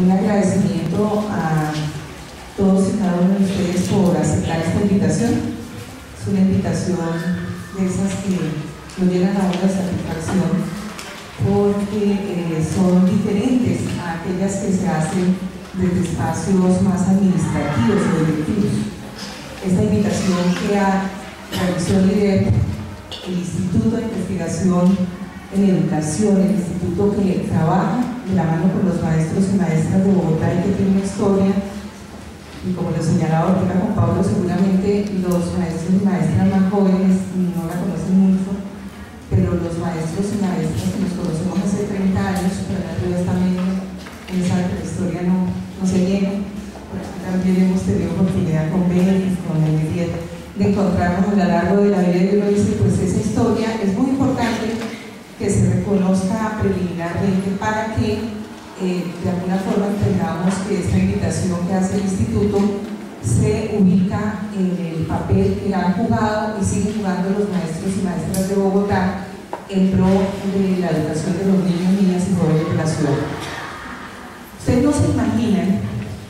un agradecimiento a todos y cada uno de ustedes por aceptar esta invitación. Es una invitación de esas que nos llenan a una satisfacción porque son diferentes a aquellas que se hacen desde espacios más administrativos o directivos. Esta invitación que a Tradición IDEP, el Instituto de Investigación en Educación, el instituto que trabaja de la mano con los maestros y maestras de Bogotá y que tiene una historia, y como lo señalaba ahorita con Pablo, seguramente los maestros y maestras más jóvenes no la conocen mucho, pero los maestros y maestras que nos conocemos hace 30 años, pero la también sabe que la historia no se niega. Por aquí también hemos tenido oportunidad con Belis, con Elvira, de encontrarnos a lo largo de la vida, y uno dice, pues esa historia es muy importante que se reconozca preliminarmente para que de alguna forma entendamos que esta invitación que hace el instituto se ubica en el papel que han jugado y siguen jugando los maestros y maestras de Bogotá en pro de la educación de los niños, niñas y jóvenes de la ciudad. Ustedes no se imaginan,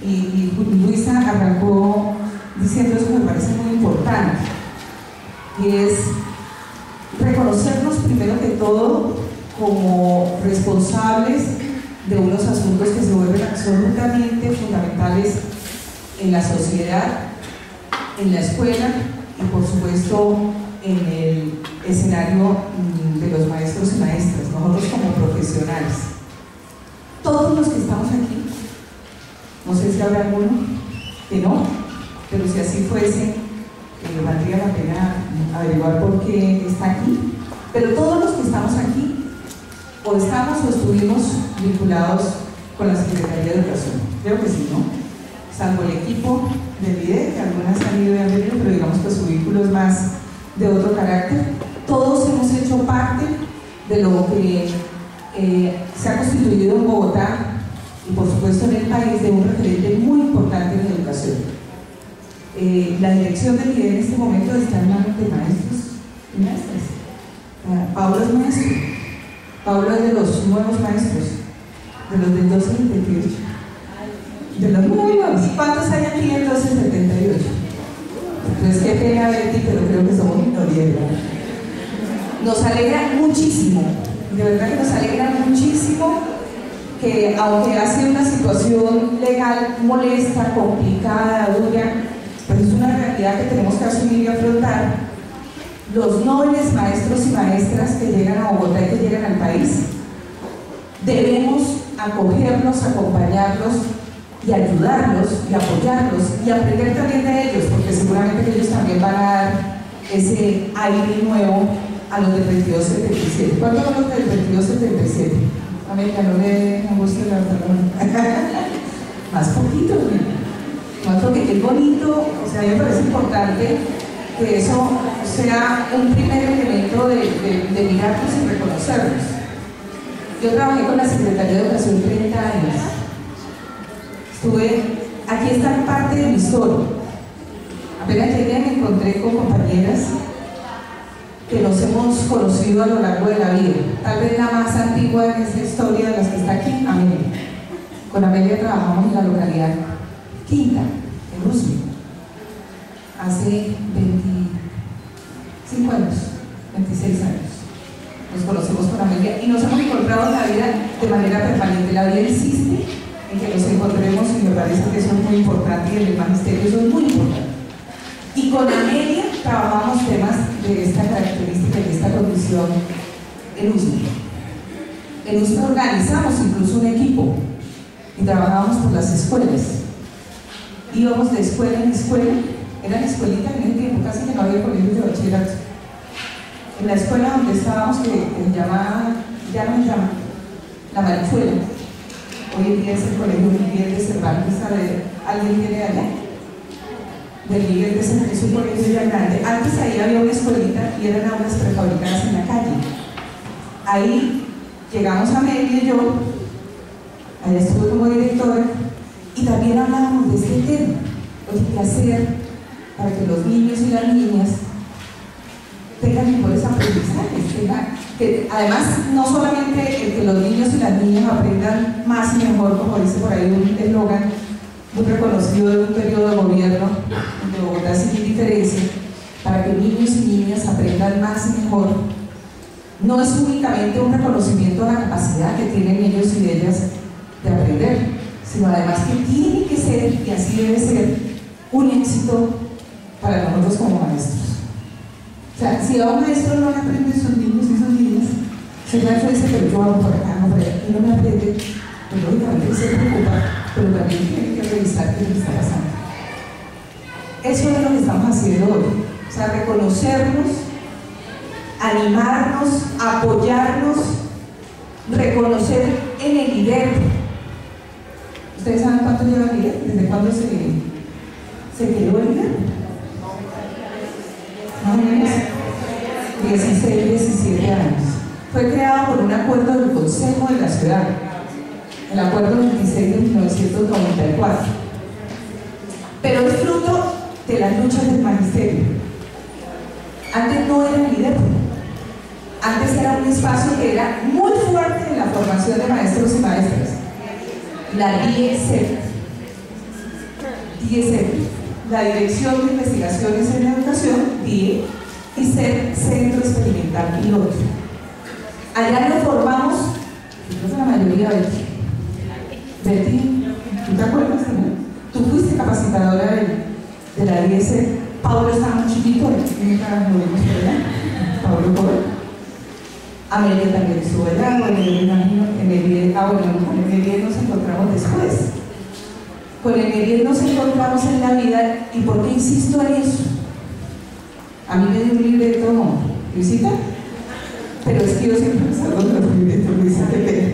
y Luisa arrancó diciendo eso, me parece muy importante, y es reconocernos primero que todo como responsables de unos asuntos que se vuelven absolutamente fundamentales en la sociedad, en la escuela y por supuesto en el escenario de los maestros y maestras, nosotros como profesionales. Todos los que estamos aquí, no sé si habrá alguno que no, pero si así fuese, valdría la pena averiguar por qué está aquí, pero todos los que estamos aquí o estamos o estuvimos vinculados con la Secretaría de Educación, creo que sí, ¿no? Salvo el equipo del IDE, que algunas han ido y han venido, pero digamos que su vínculo es más de otro carácter. Todos hemos hecho parte de lo que se ha constituido en Bogotá y por supuesto en el país de un referente muy importante en la educación. La dirección del IDE en este momento está en manos de maestros y maestras. Pablo es maestro. Pablo es de los nuevos maestros, de los del 1278. De los nuevos. ¿Cuántos hay aquí en 1278? Entonces, qué pena, Betty, pero creo que somos minoría. Nos alegra muchísimo, de verdad que nos alegra muchísimo que, aunque ha sido una situación legal molesta, complicada, dura, pues es una realidad que tenemos que asumir y afrontar. Los nobles maestros y maestras que llegan a Bogotá y que llegan al país, debemos acogerlos, acompañarlos y ayudarlos y apoyarlos y aprender también de ellos, porque seguramente ellos también van a dar ese aire nuevo a los del 2277. ¿Cuántos son los del 2277? A ver, ya no le gusta la otra. Más poquito, más porque es bonito, o sea, a mí me parece importante que eso sea un primer elemento de mirarnos y reconocernos. Yo trabajé con la Secretaría de Educación 30 años. Aquí está parte de mi historia. Apenas llegué me encontré con compañeras que nos hemos conocido a lo largo de la vida. Tal vez la más antigua en esta historia de las que está aquí, Amelia. Con Amelia trabajamos en la localidad Quinta, en Usme, hace 25 años, 26 años. Nos conocemos con Amelia y nos hemos encontrado en la vida de manera permanente. La vida insiste en que nos encontremos y me parece que eso es muy importante y en el magisterio eso es muy importante. Y con Amelia trabajamos temas de esta característica y de esta condición en USME. En USME organizamos incluso un equipo y trabajábamos por las escuelas. Íbamos de escuela en escuela, era la escuelita en ese tiempo, casi que no había colegios de bachillerato. En la escuela donde estábamos, que llamaba, ya no me llama, la Marichuela. Hoy en día es el colegio Miguel de Cervantes, ¿alguien viene de allá? Del Miguel de Cervantes, es un colegio ya grande. Antes ahí había una escuelita y eran aulas prefabricadas en la calle. Ahí llegamos a Amelia y yo, allá estuve como directora, y también hablábamos de este tema, oye, qué hacer para que los niños y las niñas tengan mejores aprendizajes, tengan que además no solamente que los niños y las niñas aprendan más y mejor, como dice por ahí un eslogan muy reconocido de un periodo de gobierno de Bogotá sin diferencia, para que niños y niñas aprendan más y mejor, no es únicamente un reconocimiento a la capacidad que tienen ellos y ellas de aprender, sino además que tiene que ser, y así debe ser, un éxito para nosotros como maestros. O sea, si a un maestro no le aprenden sus niños y sus niñas, se maestro dice, pero yo hago por acá, no por allá, y no me aprende, pues lógicamente se preocupa, pero también tiene que revisar qué le está pasando. Eso es lo que estamos haciendo hoy. O sea, reconocernos, animarnos, apoyarnos, reconocer en el líder. ¿Ustedes saben cuánto lleva el líder? ¿Desde cuándo se creó el líder? Más o menos 16, 17 años. Fue creado por un acuerdo del Consejo de la Ciudad, el acuerdo 26 de 1994. Pero es fruto de las luchas del magisterio. Antes no era líder. Antes era un espacio que era muy fuerte en la formación de maestros y maestras. La DIESEP, la Dirección de Investigaciones en Educación, DIE, y CEP, Centro Experimental Piloto. Allá lo formamos, creo que la mayoría de aquí. Betty, ¿tú te acuerdas? Tú fuiste capacitadora de la DIESEP. Pablo estaba muy chiquito, tiene cara de Pablo Coro. Amelia también estuvo allá, con el EBIE nos encontramos después. Con el EBIE nos encontramos en la vida, ¿y por qué insisto en eso? A mí me dio un libreto, ¿visita? Pero es que yo siempre me salgo de los libretos, Luisa, qué pena.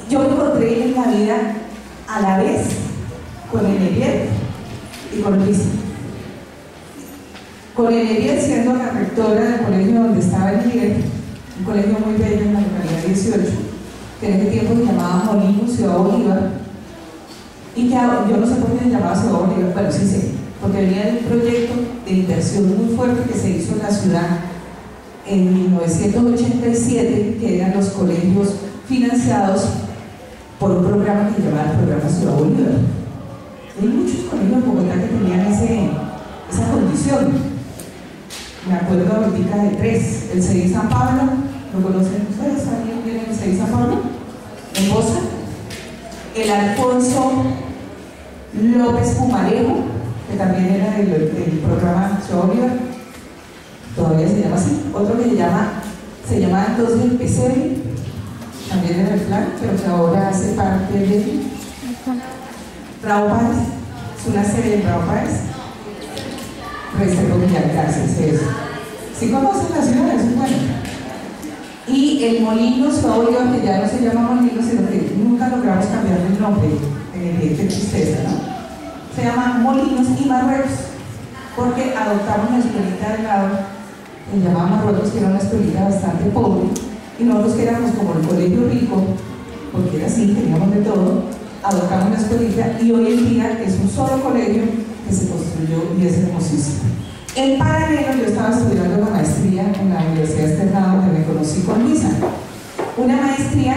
Yo me encontré en la vida a la vez con el EBIE y con Luisa. Con el EBIE siendo la rectora del colegio donde estaba el líder, un colegio muy bello en la localidad 18, que en ese tiempo se llamaba Molinos Ciudad Bolívar, y que yo no sé por qué se llamaba Ciudad Bolívar, bueno, sí sé, porque venía de un proyecto de inversión muy fuerte que se hizo en la ciudad en 1987, que eran los colegios financiados por un programa que se llamaba el Programa Ciudad Bolívar. Hay muchos colegios en Bogotá que tenían esa condición. Me acuerdo ahorita de 3, el CEDI San Pablo, ¿lo conocen ustedes? ¿Alguien viene el CEDI San Pablo? En Bosa. El Alfonso López Pumarejo, que también era del programa Ciudad Bolívar, todavía se llama así. Otro que se llama entonces el PCB, también era el plan, pero que ahora hace parte de Bravo Páez, es una serie de Bravo Páez. Reservo Villar, gracias, eso. ¿Sí conocen la ciudad? Es bueno. Y el Molinos Ciudad Bolívar, que ya no se llama Molinos, sino que nunca logramos cambiar el nombre, qué tristeza, ¿no? Se llama Molinos y Marruecos, porque adoptamos la escuelita del lado, que se llamaba Marruecos, que era una escuelita bastante pobre, y nosotros que éramos como el colegio rico, porque era así, teníamos de todo, adoptamos la escuelita, y hoy en día es un solo colegio que se construyó y es hermosísimo. En paralelo, yo estaba estudiando una maestría en la Universidad Externado, donde me conocí con Luisa. Una maestría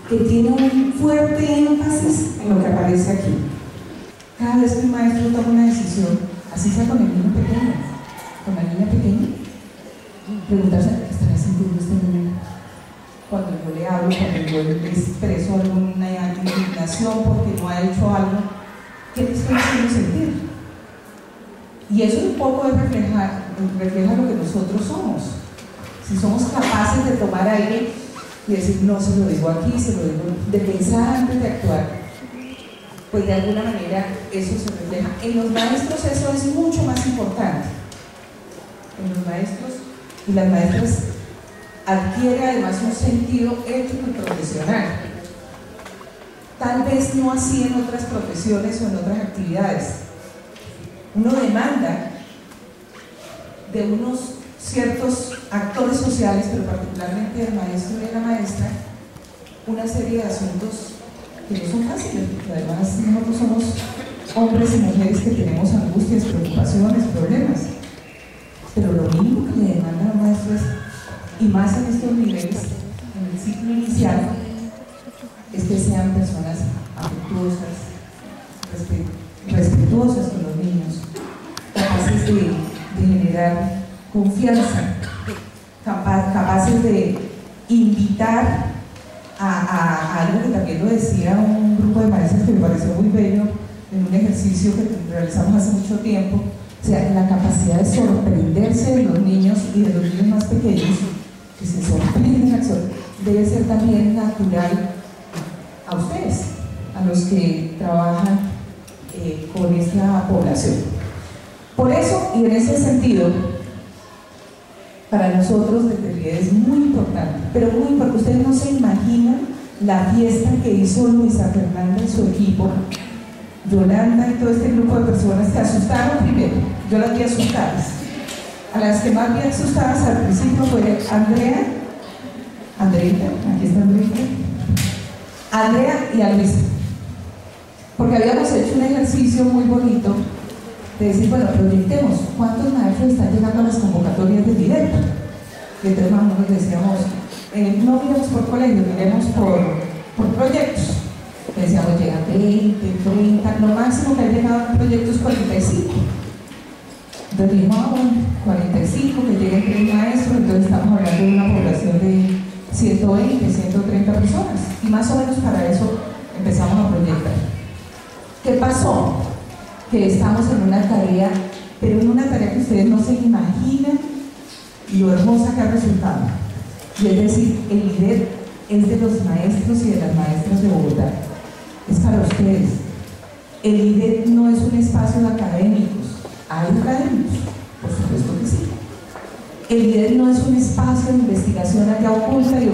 que tiene un fuerte énfasis en lo que aparece aquí. Cada vez que un maestro toma una decisión, así sea con el niño pequeño, con la niña pequeña, preguntarse qué estará sintiendo este niño. Cuando yo le hablo, cuando yo le expreso alguna indignación porque no ha hecho algo, ¿qué te estoy haciendo sentir? Y eso un poco refleja lo que nosotros somos. Si somos capaces de tomar aire y decir, no, se lo digo aquí, se lo digo, de pensar antes de actuar, pues de alguna manera eso se refleja. En los maestros eso es mucho más importante. En los maestros y las maestras adquiere además un sentido ético y profesional. Tal vez no así en otras profesiones o en otras actividades. Uno demanda de unos ciertos actores sociales, pero particularmente del maestro y de la maestra, una serie de asuntos que no son fáciles, porque además nosotros somos hombres y mujeres que tenemos angustias, preocupaciones, problemas. pero lo mínimo que le demanda a un maestro es, y más en estos niveles, en el ciclo inicial, es que sean personas afectuosas, respetuosas con los niños, capaces de generar confianza, capaces de invitar a algo que también lo decía un grupo de maestros que me pareció muy bello en un ejercicio que realizamos hace mucho tiempo, o sea, la capacidad de sorprenderse de los niños y de los niños más pequeños, que se sorprenden, debe ser también natural a ustedes, a los que trabajan con esta población. Por eso, y en ese sentido, para nosotros desde el IED es muy importante, pero muy importante. Ustedes no se imaginan la fiesta que hizo Luisa Fernanda y su equipo, Yolanda y todo este grupo de personas que asustaron primero. Yo las vi asustadas. A las que más vi asustadas al principio fue Andreita, aquí está Andrea y a Luisa, porque habíamos hecho un ejercicio muy bonito de decir, bueno, proyectemos cuántos maestros están llegando a las convocatorias del directo. Y entonces más o menos decíamos, no miremos por colegios, miremos por proyectos. Decíamos, llegan 20, 30, lo máximo que ha llegado en proyectos es 45. Entonces dijimos, bueno, 45, que lleguen 3 maestros, entonces estamos hablando de una población de 120, 130 personas. Y más o menos para eso empezamos a proyectar. ¿Qué pasó? Que estamos en una tarea, pero en una tarea que ustedes no se imaginan lo hermosa que ha resultado. Y es decir, el IDET es de los maestros y de las maestras de Bogotá. Es para ustedes. El IDET no es un espacio de académicos. Hay académicos, por supuesto que sí. El IDET no es un espacio de investigación allá oculta y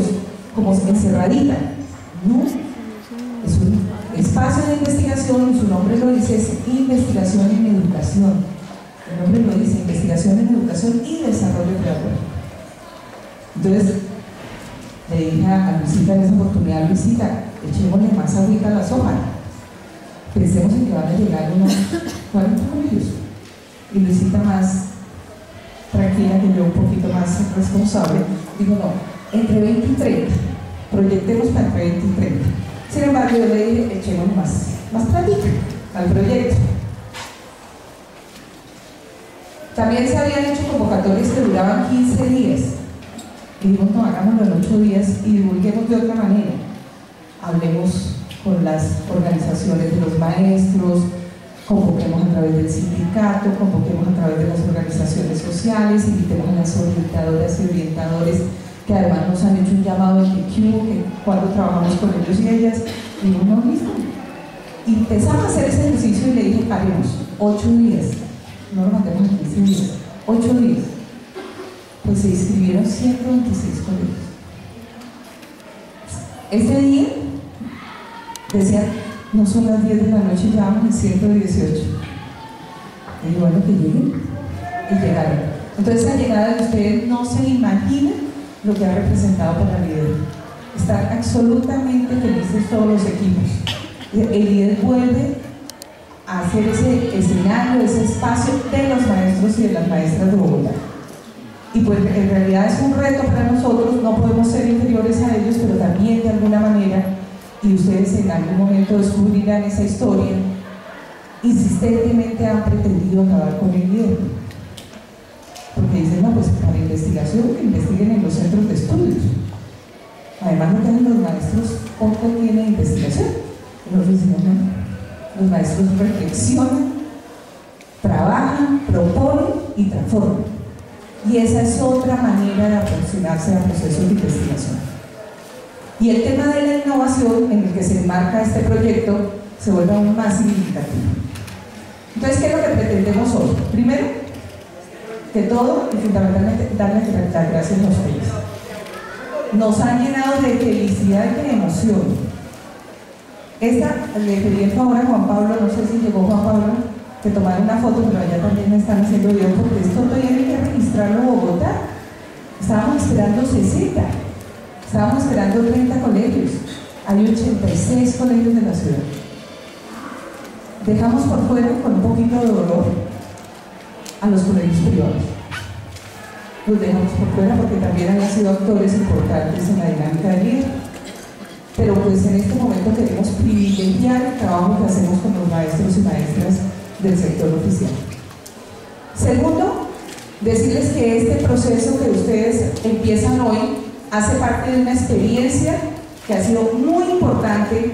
como encerradita. No. Es un espacio de investigación, su nombre lo dice, es investigación en educación. El nombre lo dice, investigación en educación y desarrollo pedagógico. Entonces, le dije a Luisita en esa oportunidad, Luisita, echémosle más agüita a la soja. Pensemos en que van a llegar unos 40 colegios. Y Luisita, más tranquila que yo, un poquito más responsable, digo, no, entre 20 y 30. Proyectemos para entre 20 y 30. Sin embargo, yo le dije, echemos más platita al proyecto. También se habían hecho convocatorias que duraban 15 días. Y dijimos, no, hagámoslo en 8 días y divulguemos de otra manera. Hablemos con las organizaciones de los maestros, convoquemos a través del sindicato, convoquemos a través de las organizaciones sociales, invitemos a las orientadoras y orientadores que además nos han hecho un llamado en TQ, que cuando trabajamos con ellos y ellas, digo, no, listo. Y empezamos a hacer ese ejercicio y le dije, paremos, 8 días, no lo mandemos en 15 días, 8 días. Pues se inscribieron 126 colegios. Ese día, decían, no son las 10 de la noche, ya vamos en 118. Y digo, bueno, que lleguen. Y llegaron. Entonces, la llegada de ustedes no se imaginan lo que ha representado para el IDET. Están absolutamente felices todos los equipos. El IDET vuelve a hacer ese escenario, ese espacio de los maestros y de las maestras de Bogotá. Y pues en realidad es un reto para nosotros, no podemos ser inferiores a ellos, pero también de alguna manera, y ustedes en algún momento descubrirán esa historia, insistentemente han pretendido acabar con el IDET. Porque dicen, no, pues para investigación, que investiguen en los centros de estudios. Además, no tienen los maestros, poco tienen investigación. Nosotros decimos, no, los maestros reflexionan, trabajan, proponen y transforman. Y esa es otra manera de aproximarse a procesos de investigación. Y el tema de la innovación en el que se enmarca este proyecto se vuelve aún más significativo. Entonces, ¿qué es lo que pretendemos hoy? Primero, que todo y fundamentalmente darles las gracias a ustedes. Nos han llenado de felicidad y de emoción. Le pedí el favor a Juan Pablo, no sé si llegó Juan Pablo, que tomara una foto, pero allá también me están haciendo video porque esto todavía hay que registrarlo en Bogotá. Estábamos esperando 60, estábamos esperando 30 colegios, hay 86 colegios de la ciudad. Dejamos por fuera, con un poquito de dolor, a los colegios privados. los dejamos por fuera porque también han sido actores importantes en la dinámica del líder. Pero pues en este momento queremos privilegiar el trabajo que hacemos con los maestros y maestras del sector oficial. Segundo, decirles que este proceso que ustedes empiezan hoy hace parte de una experiencia que ha sido muy importante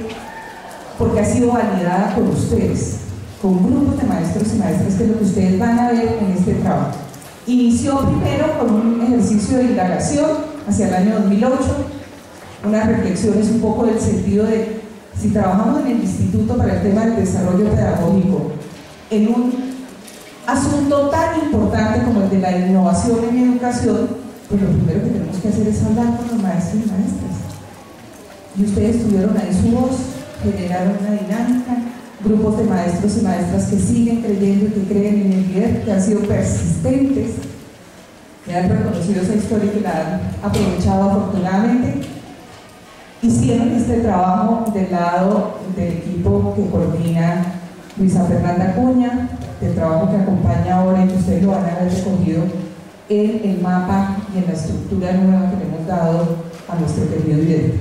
porque ha sido validada por ustedes, con grupos de maestros y maestras, que es lo que ustedes van a ver en este trabajo. Inició primero con un ejercicio de indagación hacia el año 2008, unas reflexiones un poco del sentido de si trabajamos en el instituto para el tema del desarrollo pedagógico en un asunto tan importante como el de la innovación en educación, pues lo primero que tenemos que hacer es hablar con los maestros y maestras. Y ustedes tuvieron ahí su voz, generaron una dinámica, grupos de maestros y maestras que siguen creyendo y que creen en el líder, que han sido persistentes, que han reconocido esa historia y que la han aprovechado afortunadamente. Hicieron este trabajo del lado del equipo que coordina Luisa Fernanda Acuña, del trabajo que acompaña ahora y que ustedes lo van a haber recogido en el mapa y en la estructura nueva que le hemos dado a nuestro querido líder.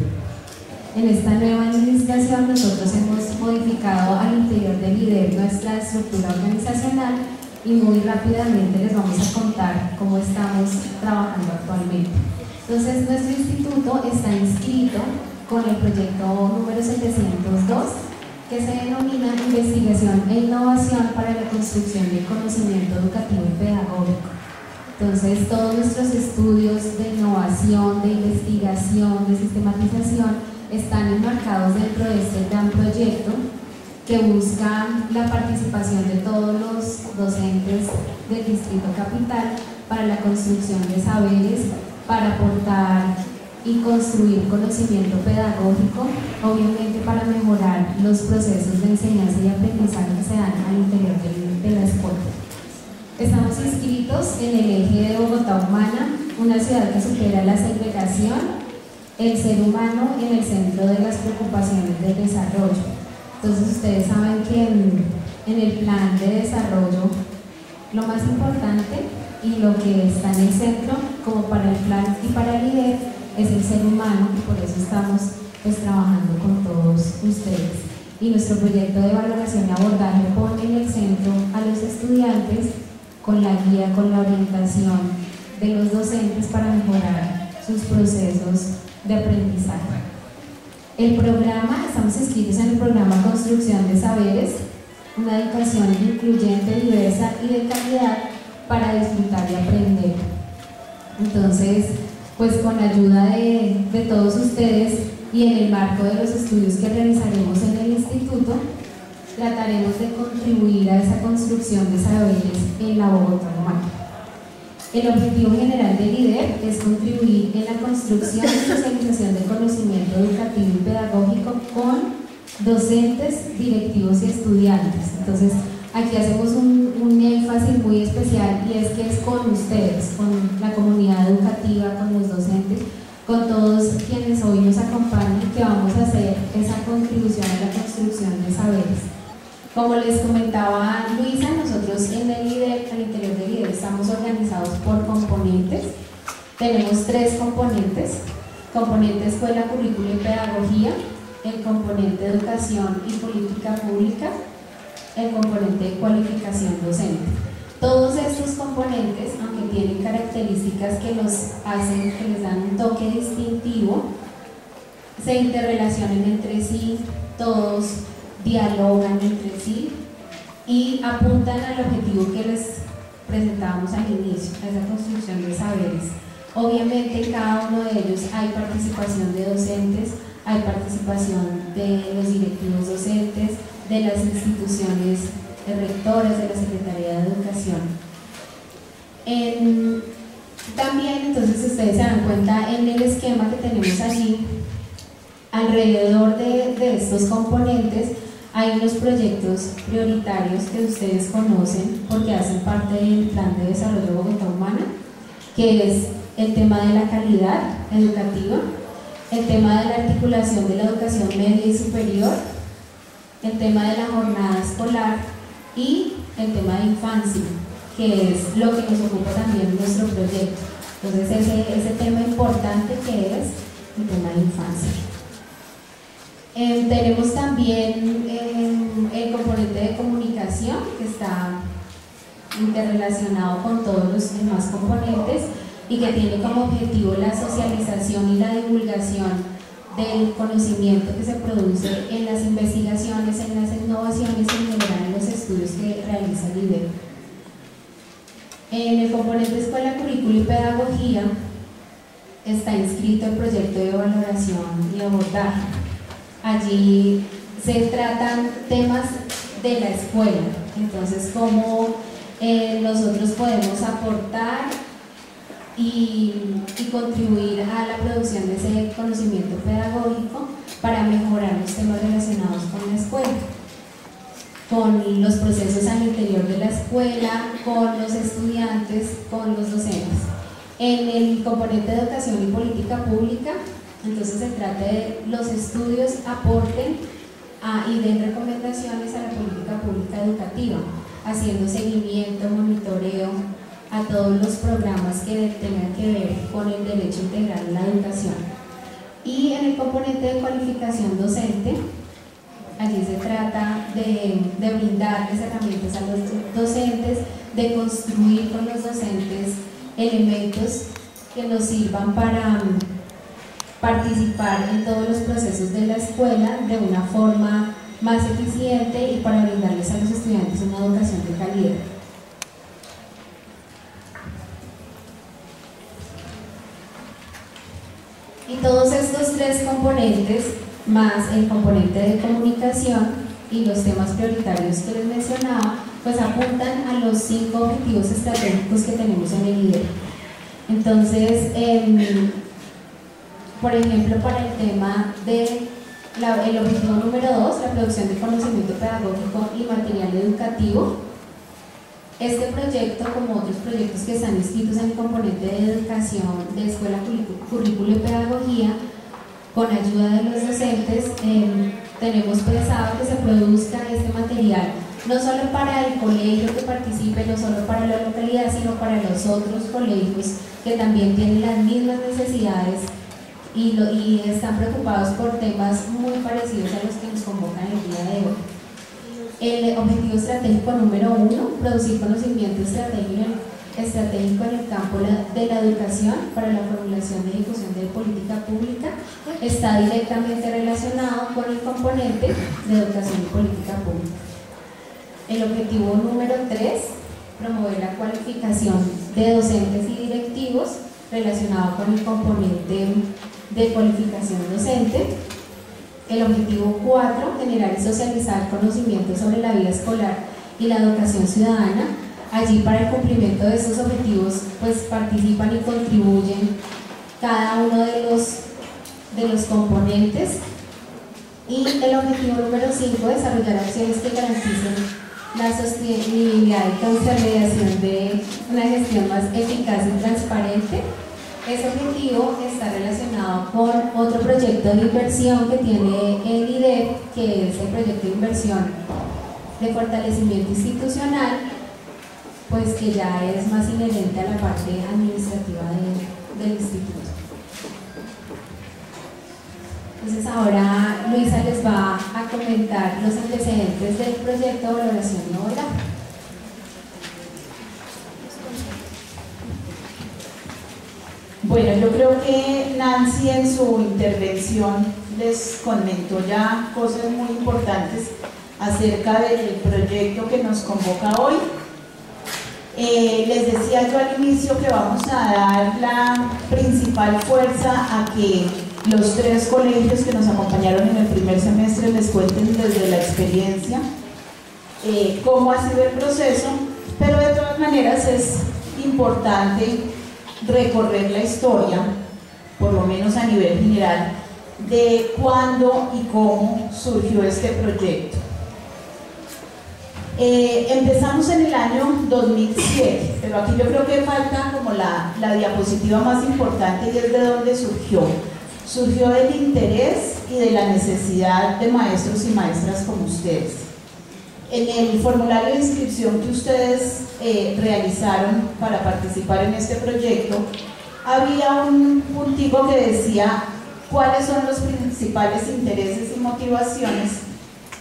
En esta nueva administración nosotros hemos modificado al interior del líder nuestra estructura organizacional y muy rápidamente les vamos a contar cómo estamos trabajando actualmente. Entonces nuestro instituto está inscrito con el proyecto número 702 que se denomina Investigación e Innovación para la Construcción del Conocimiento Educativo y Pedagógico. Entonces todos nuestros estudios de innovación, de investigación, de sistematización están enmarcados dentro de este gran proyecto que busca la participación de todos los docentes del Distrito Capital para la construcción de saberes, para aportar y construir conocimiento pedagógico, obviamente para mejorar los procesos de enseñanza y aprendizaje que se dan al interior de la escuela. Estamos inscritos en el eje de Bogotá Humana, una ciudad que supera la segregación, el ser humano en el centro de las preocupaciones del desarrollo. Entonces ustedes saben que en el plan de desarrollo lo más importante y lo que está en el centro, como para el plan y para el líder, es el ser humano, y por eso estamos pues trabajando con todos ustedes. Y nuestro proyecto de valoración y abordaje pone en el centro a los estudiantes con la guía, con la orientación de los docentes para mejorar sus procesos de aprendizaje. El programa, estamos inscritos en el programa Construcción de Saberes, una educación incluyente, diversa y de calidad para disfrutar y aprender. Entonces, pues con ayuda de todos ustedes y en el marco de los estudios que realizaremos en el instituto, trataremos de contribuir a esa construcción de saberes en la Bogotá humana. El objetivo general del líder es contribuir en la construcción y socialización del conocimiento educativo y pedagógico con docentes, directivos y estudiantes. Entonces, aquí hacemos un énfasis muy especial y es que es con ustedes, con la comunidad educativa, con los docentes, con todos quienes hoy nos acompañan, que vamos a hacer esa contribución a la construcción de saberes. Como les comentaba Luisa, nosotros en el líder, al interior del líder, estamos organizados por componentes. Tenemos 3 componentes: componente escuela, currículo y pedagogía, el componente educación y política pública, el componente de cualificación docente. Todos estos componentes, aunque tienen características que los hacen, que les dan un toque distintivo, se interrelacionan entre sí, todos dialogan entre sí y apuntan al objetivo que les presentábamos al inicio, a esa construcción de saberes. Obviamente en cada uno de ellos hay participación de docentes, hay participación de los directivos docentes, de las instituciones rectoras, de la Secretaría de Educación. También, entonces, ustedes se dan cuenta en el esquema que tenemos allí, alrededor de estos componentes hay unos proyectos prioritarios que ustedes conocen porque hacen parte del Plan de Desarrollo Bogotá Humana, que es el tema de la calidad educativa, el tema de la articulación de la educación media y superior, el tema de la jornada escolar y el tema de infancia, que es lo que nos ocupa también nuestro proyecto. Entonces ese tema importante que es el tema de infancia. Tenemos también el componente de comunicación, que está interrelacionado con todos los demás componentes y que tiene como objetivo la socialización y la divulgación del conocimiento que se produce en las investigaciones, en las innovaciones y en general en los estudios que realiza el IDEP. En el componente Escuela, Currículo y Pedagogía está inscrito el proyecto de valoración y abordaje. Allí se tratan temas de la escuela, entonces cómo nosotros podemos aportar y contribuir a la producción de ese conocimiento pedagógico para mejorar los temas relacionados con la escuela, con los procesos al interior de la escuela, con los estudiantes, con los docentes. En el componente de educación y política pública, entonces se trata de los estudios aporten y den recomendaciones a la política pública educativa, haciendo seguimiento, monitoreo a todos los programas que tengan que ver con el derecho integral a la educación. Y en el componente de cualificación docente, allí se trata de brindarles herramientas a los docentes, de construir con los docentes elementos que nos sirvan para participar en todos los procesos de la escuela de una forma más eficiente y para brindarles a los estudiantes una educación de calidad. Y todos estos tres componentes, más el componente de comunicación y los temas prioritarios que les mencionaba, pues apuntan a los 5 objetivos estratégicos que tenemos en el IDEP. Entonces, por ejemplo, para el tema el objetivo número 2, la producción de conocimiento pedagógico y material educativo. Este proyecto, como otros proyectos que están inscritos en el componente de educación de escuela, currículo y pedagogía, con ayuda de los docentes, tenemos pensado que se produzca este material no solo para el colegio que participe, no solo para la localidad, sino para los otros colegios que también tienen las mismas necesidades y están preocupados por temas muy parecidos a los que nos convocan el día de hoy. El objetivo estratégico número 1, producir conocimiento estratégico en el campo de la educación para la formulación y ejecución de política pública, está directamente relacionado con el componente de educación y política pública. El objetivo número 3, promover la cualificación de docentes y directivos relacionado con el componente de cualificación docente. El objetivo 4, generar y socializar conocimientos sobre la vida escolar y la educación ciudadana. Allí, para el cumplimiento de estos objetivos, pues participan y contribuyen cada uno de los componentes. Y el objetivo número 5, desarrollar acciones que garanticen la sostenibilidad y consolidación de una gestión más eficaz y transparente. Ese objetivo está relacionado con otro proyecto de inversión que tiene el IDEP, que es el proyecto de inversión de fortalecimiento institucional, pues que ya es más inherente a la parte administrativa del instituto. Entonces ahora Luisa les va a comentar los antecedentes del proyecto de valoración y abordaje. Bueno, yo creo que Nancy en su intervención les comentó ya cosas muy importantes acerca del proyecto que nos convoca hoy. Les decía yo al inicio que vamos a dar la principal fuerza a que los 3 colegios que nos acompañaron en el primer semestre les cuenten desde la experiencia cómo ha sido el proceso, pero de todas maneras es importante recorrer la historia, por lo menos a nivel general, de cuándo y cómo surgió este proyecto. Empezamos en el año 2007, pero aquí yo creo que falta como la diapositiva más importante, y es de dónde surgió. Surgió del interés y de la necesidad de maestros y maestras como ustedes. En el formulario de inscripción que ustedes realizaron para participar en este proyecto, había un puntico que decía cuáles son los principales intereses y motivaciones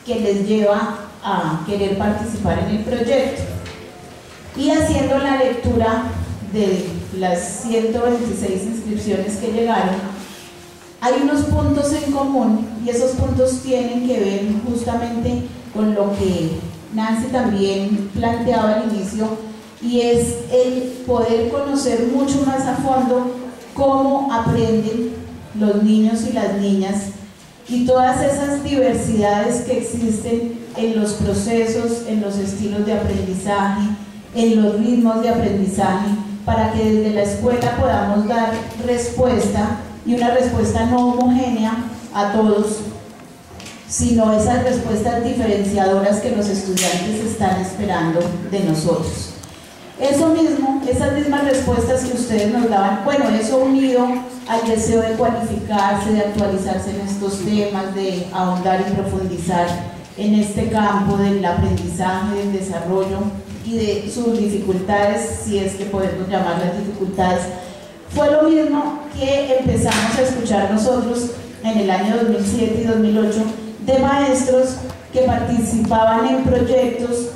que les lleva a querer participar en el proyecto. Y haciendo la lectura de las 126 inscripciones que llegaron, hay unos puntos en común, y esos puntos tienen que ver justamente con lo que Nancy también planteaba al inicio, y es el poder conocer mucho más a fondo cómo aprenden los niños y las niñas y todas esas diversidades que existen en los procesos, en los estilos de aprendizaje, en los ritmos de aprendizaje, para que desde la escuela podamos dar respuesta, y una respuesta no homogénea a todos, sino esas respuestas diferenciadoras que los estudiantes están esperando de nosotros. Eso mismo, esas mismas respuestas que ustedes nos daban, bueno, eso unido al deseo de cualificarse, de actualizarse en estos temas, de ahondar y profundizar en este campo del aprendizaje, del desarrollo y de sus dificultades, si es que podemos llamarlas dificultades, fue lo mismo que empezamos a escuchar nosotros en el año 2007 y 2008 de maestros que participaban en proyectos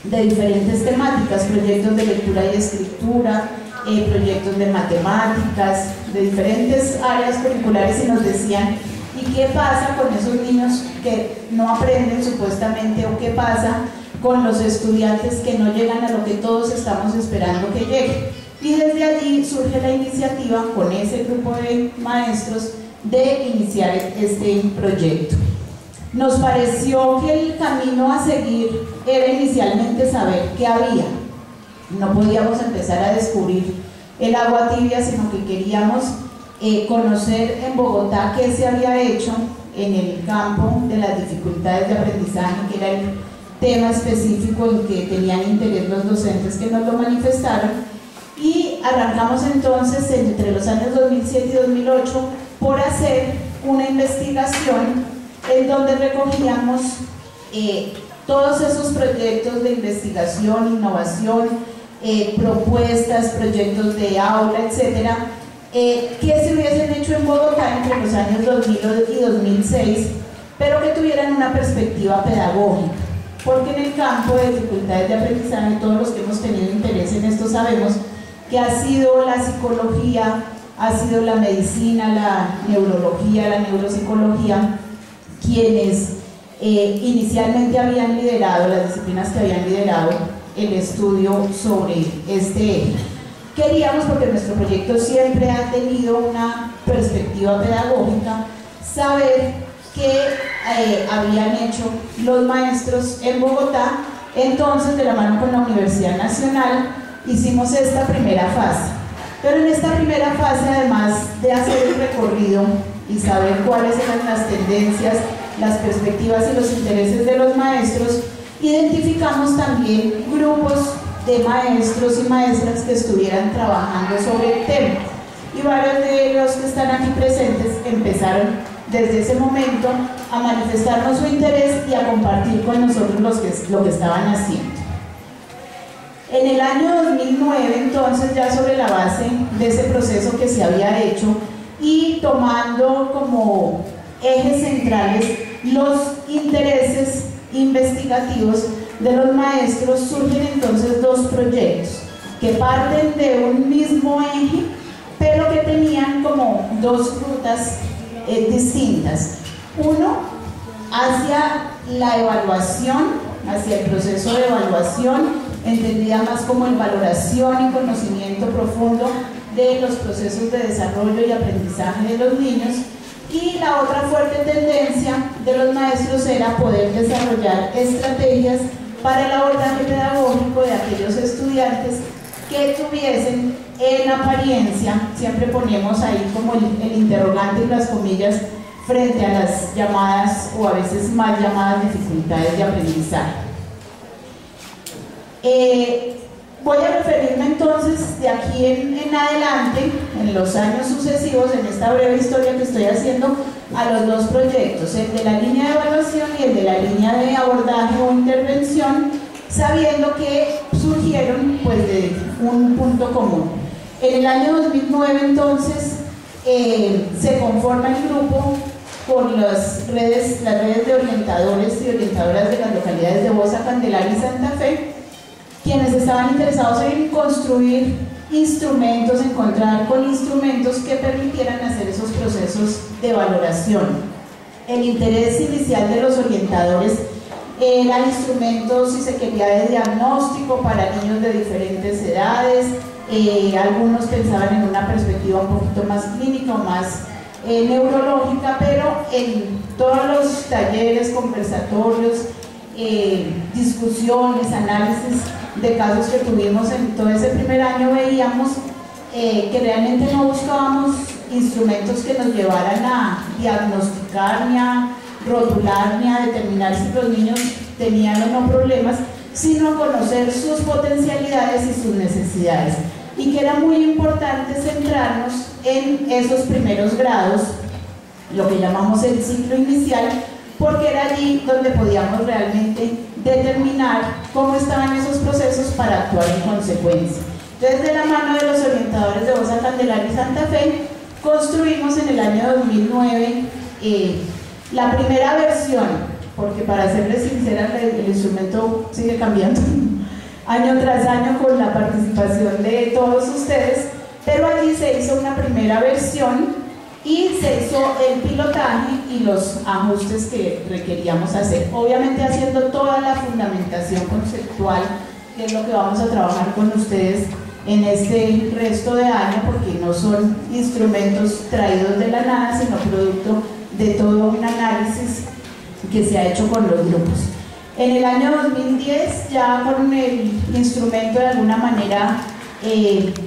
de diferentes temáticas, proyectos de lectura y escritura, proyectos de matemáticas, de diferentes áreas curriculares, y nos decían, ¿y qué pasa con esos niños que no aprenden supuestamente? ¿O qué pasa con los estudiantes que no llegan a lo que todos estamos esperando que lleguen? Y desde allí surge la iniciativa con ese grupo de maestros de iniciar este proyecto. Nos pareció que el camino a seguir era inicialmente saber qué había. No podíamos empezar a descubrir el agua tibia, sino que queríamos conocer en Bogotá qué se había hecho en el campo de las dificultades de aprendizaje, que era el tema específico en que tenían interés los docentes que nos lo manifestaron. Y arrancamos entonces entre los años 2007 y 2008 por hacer una investigación en donde recogíamos todos esos proyectos de investigación, innovación, propuestas, proyectos de aula, etcétera, que se hubiesen hecho en Bogotá entre los años 2000 y 2006, pero que tuvieran una perspectiva pedagógica, porque en el campo de dificultades de aprendizaje, todos los que hemos tenido interés en esto sabemos que ha sido la psicología, ha sido la medicina, la neurología, la neuropsicología, quienes inicialmente habían liderado, las disciplinas que habían liderado el estudio sobre este eje. Queríamos, porque nuestro proyecto siempre ha tenido una perspectiva pedagógica, saber qué habían hecho los maestros en Bogotá. Entonces, de la mano con la Universidad Nacional, hicimos esta primera fase. Pero en esta primera fase, además de hacer el recorrido y saber cuáles eran las tendencias, las perspectivas y los intereses de los maestros, identificamos también grupos de maestros y maestras que estuvieran trabajando sobre el tema. Y varios de los que están aquí presentes empezaron desde ese momento a manifestarnos su interés y a compartir con nosotros lo que estaban haciendo. En el año 2009, entonces, ya sobre la base de ese proceso que se había hecho y tomando como ejes centrales los intereses investigativos de los maestros, surgen entonces dos proyectos que parten de un mismo eje, pero que tenían como dos rutas distintas. Uno, hacia la evaluación, hacia el proceso de evaluación, entendida más como en valoración y conocimiento profundo de los procesos de desarrollo y aprendizaje de los niños, y la otra fuerte tendencia de los maestros era poder desarrollar estrategias para el abordaje pedagógico de aquellos estudiantes que tuviesen en apariencia, siempre ponemos ahí como el interrogante y las comillas frente a las llamadas o a veces mal llamadas dificultades de aprendizaje. Voy a referirme entonces de aquí en adelante, en los años sucesivos, en esta breve historia que estoy haciendo, a los dos proyectos, el de la línea de evaluación y el de la línea de abordaje o intervención, sabiendo que surgieron pues de un punto común. En el año 2009 entonces se conforma el grupo con las redes de orientadores y orientadoras de las localidades de Bosa, Candelaria y Santa Fe, quienes estaban interesados en construir instrumentos, encontrar con instrumentos que permitieran hacer esos procesos de valoración. El interés inicial de los orientadores era instrumentos, si se quería, de diagnóstico para niños de diferentes edades. Algunos pensaban en una perspectiva un poquito más clínica o más neurológica, pero en todos los talleres, conversatorios, discusiones, análisis de casos que tuvimos en todo ese primer año, veíamos que realmente no buscábamos instrumentos que nos llevaran a diagnosticar, ni a rotular, ni a determinar si los niños tenían o no problemas, sino a conocer sus potencialidades y sus necesidades. Y que era muy importante centrarnos en esos primeros grados, lo que llamamos el ciclo inicial, porque era allí donde podíamos realmente determinar cómo estaban esos procesos para actuar en consecuencia. Entonces, de la mano de los orientadores de Bosa, Candelaria y Santa Fe, construimos en el año 2009 la primera versión, porque para serles sincera, el instrumento sigue cambiando año tras año con la participación de todos ustedes, pero allí se hizo una primera versión y se hizo el pilotaje y los ajustes que requeríamos hacer, obviamente haciendo toda la fundamentación conceptual, que es lo que vamos a trabajar con ustedes en este resto de año, porque no son instrumentos traídos de la nada, sino producto de todo un análisis que se ha hecho con los grupos. En el año 2010, ya con el instrumento de alguna manera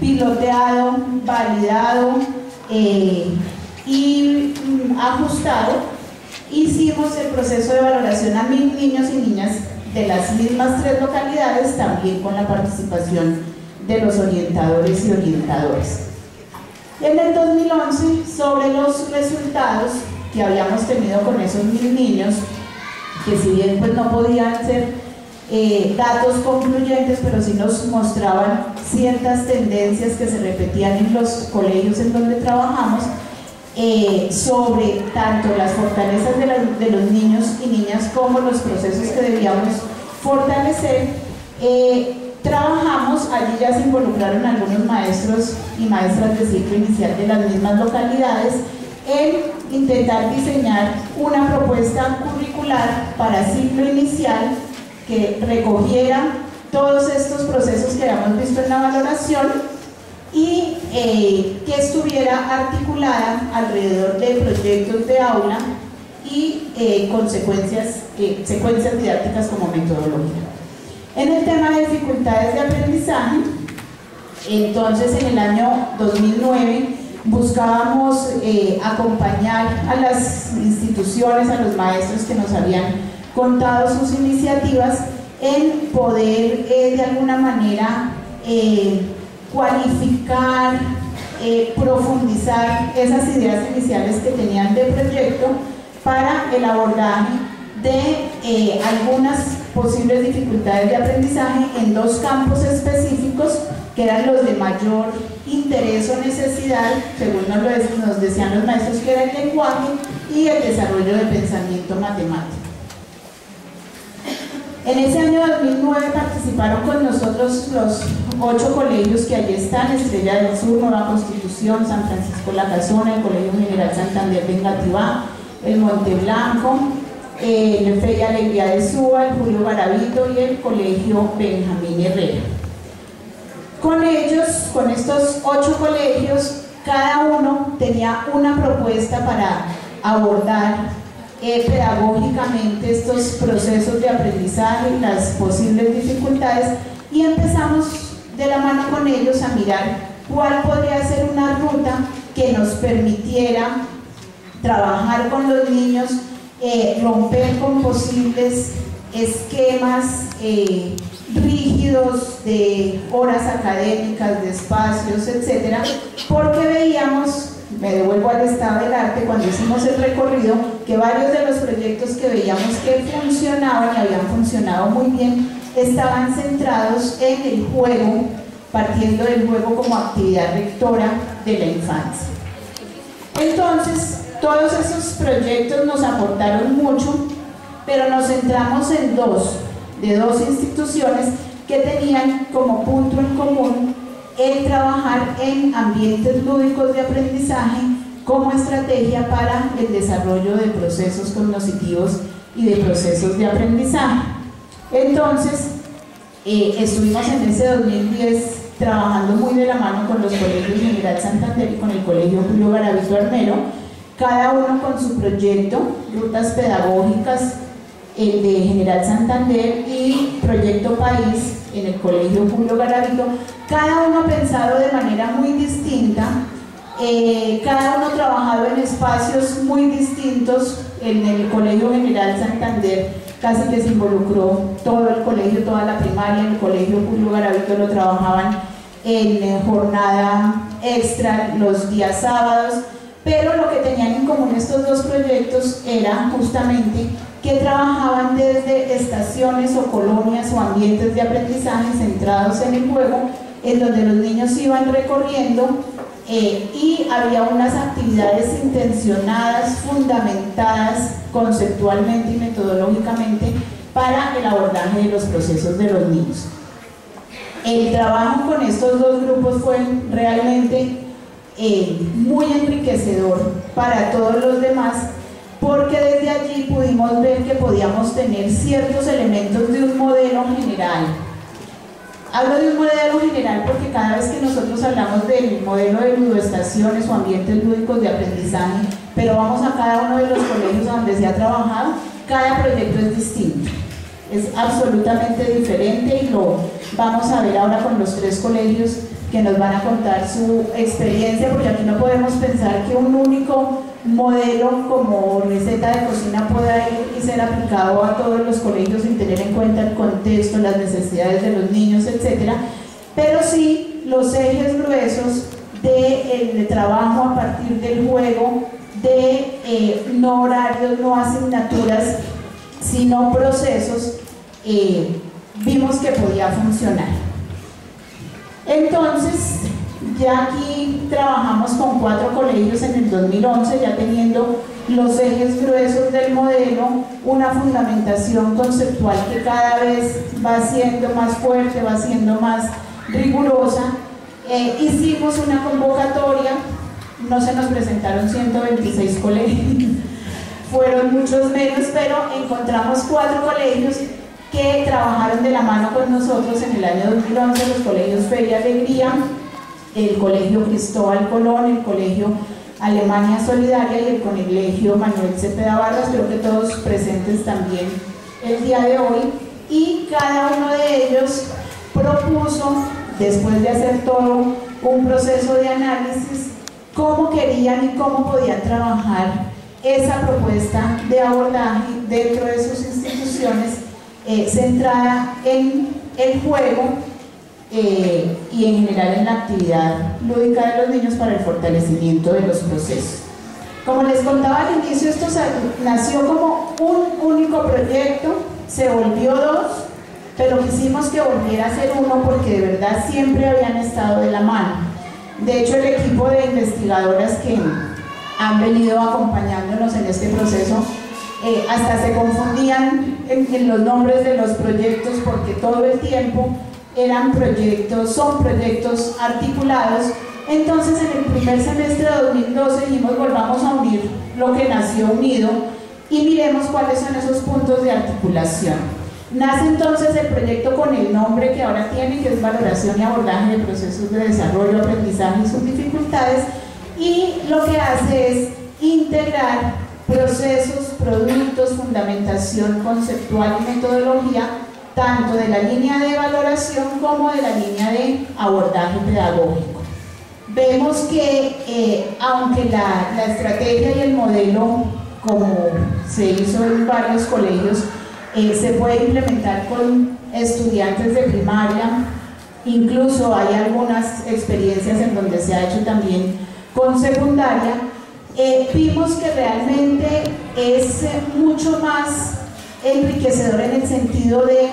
piloteado, validado y ajustado, hicimos el proceso de valoración a 1000 niños y niñas de las mismas 3 localidades, también con la participación de los orientadores y orientadores. En el 2011, sobre los resultados que habíamos tenido con esos 1000 niños, que si bien pues no podían ser datos concluyentes, pero sí nos mostraban ciertas tendencias que se repetían en los colegios en donde trabajamos, sobre tanto las fortalezas de los niños y niñas como los procesos que debíamos fortalecer. Trabajamos, allí ya se involucraron algunos maestros y maestras de ciclo inicial de las mismas localidades, en intentar diseñar una propuesta curricular para ciclo inicial que recogiera todos estos procesos que habíamos visto en la valoración y que estuviera articulada alrededor de proyectos de aula y secuencias didácticas como metodología. En el tema de dificultades de aprendizaje, entonces en el año 2009 buscábamos acompañar a las instituciones, a los maestros que nos habían contado sus iniciativas, en poder de alguna manera cualificar, profundizar esas ideas iniciales que tenían de proyecto para el abordaje de algunas posibles dificultades de aprendizaje en 2 campos específicos, que eran los de mayor interés o necesidad, según nos decían los maestros, que era el lenguaje y el desarrollo del pensamiento matemático. En ese año 2009 participaron con nosotros los 8 colegios que allí están: Estrella del Sur, Nueva Constitución, San Francisco La Casona, el Colegio General Santander de Engativá, el Monte Blanco, el Fe y Alegría de Suba, el Julio Garavito y el Colegio Benjamín Herrera. Con ellos, con estos 8 colegios, cada uno tenía una propuesta para abordar pedagógicamente estos procesos de aprendizaje y las posibles dificultades, y empezamos de la mano con ellos a mirar cuál podría ser una ruta que nos permitiera trabajar con los niños, romper con posibles esquemas rígidos de horas académicas, de espacios, etcétera, porque veíamos, me devuelvo al estado del arte, cuando hicimos el recorrido, que varios de los proyectos que veíamos que funcionaban y habían funcionado muy bien estaban centrados en el juego partiendo del juego como actividad rectora de la infancia. Entonces, todos esos proyectos nos aportaron mucho, pero nos centramos en dos instituciones que tenían como punto en común el trabajar en ambientes lúdicos de aprendizaje como estrategia para el desarrollo de procesos cognitivos y de procesos de aprendizaje. Entonces, estuvimos en ese 2010 trabajando muy de la mano con los colegios General Santander y con el Colegio Julio Garavito Armero, cada uno con su proyecto, rutas pedagógicas, el de General Santander y Proyecto País en el Colegio Julio Garavito, cada uno pensado de manera muy distinta, cada uno trabajado en espacios muy distintos. En el Colegio General Santander casi que se involucró todo el colegio, toda la primaria. En el Colegio Julio Garavito lo trabajaban en jornada extra los días sábados, pero lo que tenían en común estos dos proyectos era justamente que trabajaban desde estaciones o colonias o ambientes de aprendizaje centrados en el juego, en donde los niños iban recorriendo y había unas actividades intencionadas, fundamentadas conceptualmente y metodológicamente para el abordaje de los procesos de los niños. El trabajo con estos dos grupos fue realmente muy enriquecedor para todos los demás, porque desde allí pudimos ver que podíamos tener ciertos elementos de un modelo general. Hablo de un modelo general porque cada vez que nosotros hablamos del modelo de ludoestaciones o ambientes lúdicos de aprendizaje, pero vamos a cada uno de los colegios donde se ha trabajado, cada proyecto es distinto, es absolutamente diferente, y lo vamos a ver ahora con los tres colegios que nos van a contar su experiencia, porque aquí no podemos pensar que un único modelo como receta de cocina pueda ir y ser aplicado a todos los colegios sin tener en cuenta el contexto, las necesidades de los niños, etc. Pero sí los ejes gruesos de trabajo a partir del juego, de no horarios, no asignaturas, sino procesos, vimos que podía funcionar. Entonces, ya aquí trabajamos con 4 colegios en el 2011, ya teniendo los ejes gruesos del modelo, una fundamentación conceptual que cada vez va siendo más fuerte, va siendo más rigurosa. Hicimos una convocatoria, no se nos presentaron 126 colegios, fueron muchos menos, pero encontramos 4 colegios que trabajaron de la mano con nosotros en el año 2011, los colegios Fe y Alegría, el Colegio Cristóbal Colón, el Colegio Alemania Solidaria y el Colegio Manuel Cepeda Vargas, creo que todos presentes también el día de hoy, y cada uno de ellos propuso, después de hacer todo un proceso de análisis, cómo querían y cómo podían trabajar esa propuesta de abordaje dentro de sus instituciones, centrada en el juego y en general en la actividad lúdica de los niños para el fortalecimiento de los procesos. Como les contaba al inicio, esto nació como un único proyecto, se volvió 2, pero quisimos que volviera a ser uno porque de verdad siempre habían estado de la mano. De hecho, el equipo de investigadoras que han venido acompañándonos en este proceso hasta se confundían en los nombres de los proyectos, porque todo el tiempo eran proyectos, son proyectos articulados. Entonces, en el primer semestre de 2012 dijimos, volvamos a unir lo que nació unido y miremos cuáles son esos puntos de articulación. Nace entonces el proyecto con el nombre que ahora tiene, que es Valoración y Abordaje de Procesos de Desarrollo, Aprendizaje y sus Dificultades, y lo que hace es integrar procesos, productos, fundamentación conceptual y metodología, tanto de la línea de valoración como de la línea de abordaje pedagógico. Vemos que aunque la estrategia y el modelo, como se hizo en varios colegios, se puede implementar con estudiantes de primaria, incluso hay algunas experiencias en donde se ha hecho también con secundaria, vimos que realmente es mucho más enriquecedor en el sentido de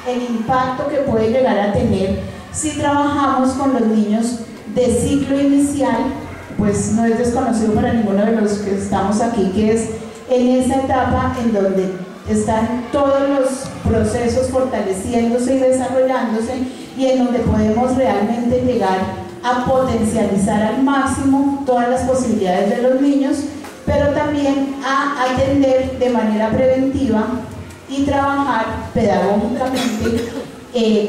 el impacto que puede llegar a tener sí trabajamos con los niños de ciclo inicial, pues no es desconocido para ninguno de los que estamos aquí, que es en esa etapa en donde están todos los procesos fortaleciéndose y desarrollándose, y en donde podemos realmente llegar a potencializar al máximo todas las posibilidades de los niños, pero también a atender de manera preventiva y trabajar pedagógicamente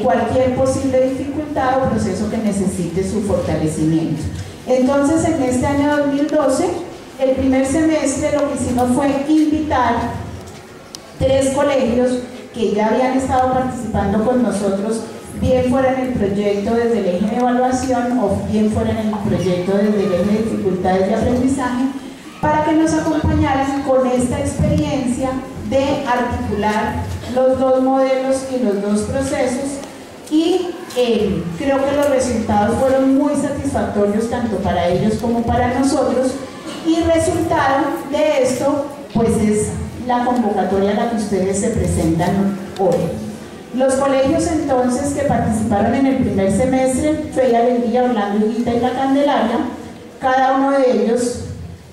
cualquier posible dificultad o proceso que necesite su fortalecimiento. Entonces, en este año 2012, el primer semestre lo que hicimos fue invitar 3 colegios que ya habían estado participando con nosotros, bien fuera en el proyecto desde el eje de evaluación o bien fuera en el proyecto desde el eje de dificultades de aprendizaje, para que nos acompañaran con esta experiencia de articular los 2 modelos y los 2 procesos, y creo que los resultados fueron muy satisfactorios tanto para ellos como para nosotros, y resultado de esto pues es la convocatoria a la que ustedes se presentan hoy. Los colegios entonces que participaron en el primer semestre, Fe y Alegría, Orlando Higuita y La Candelaria, cada uno de ellos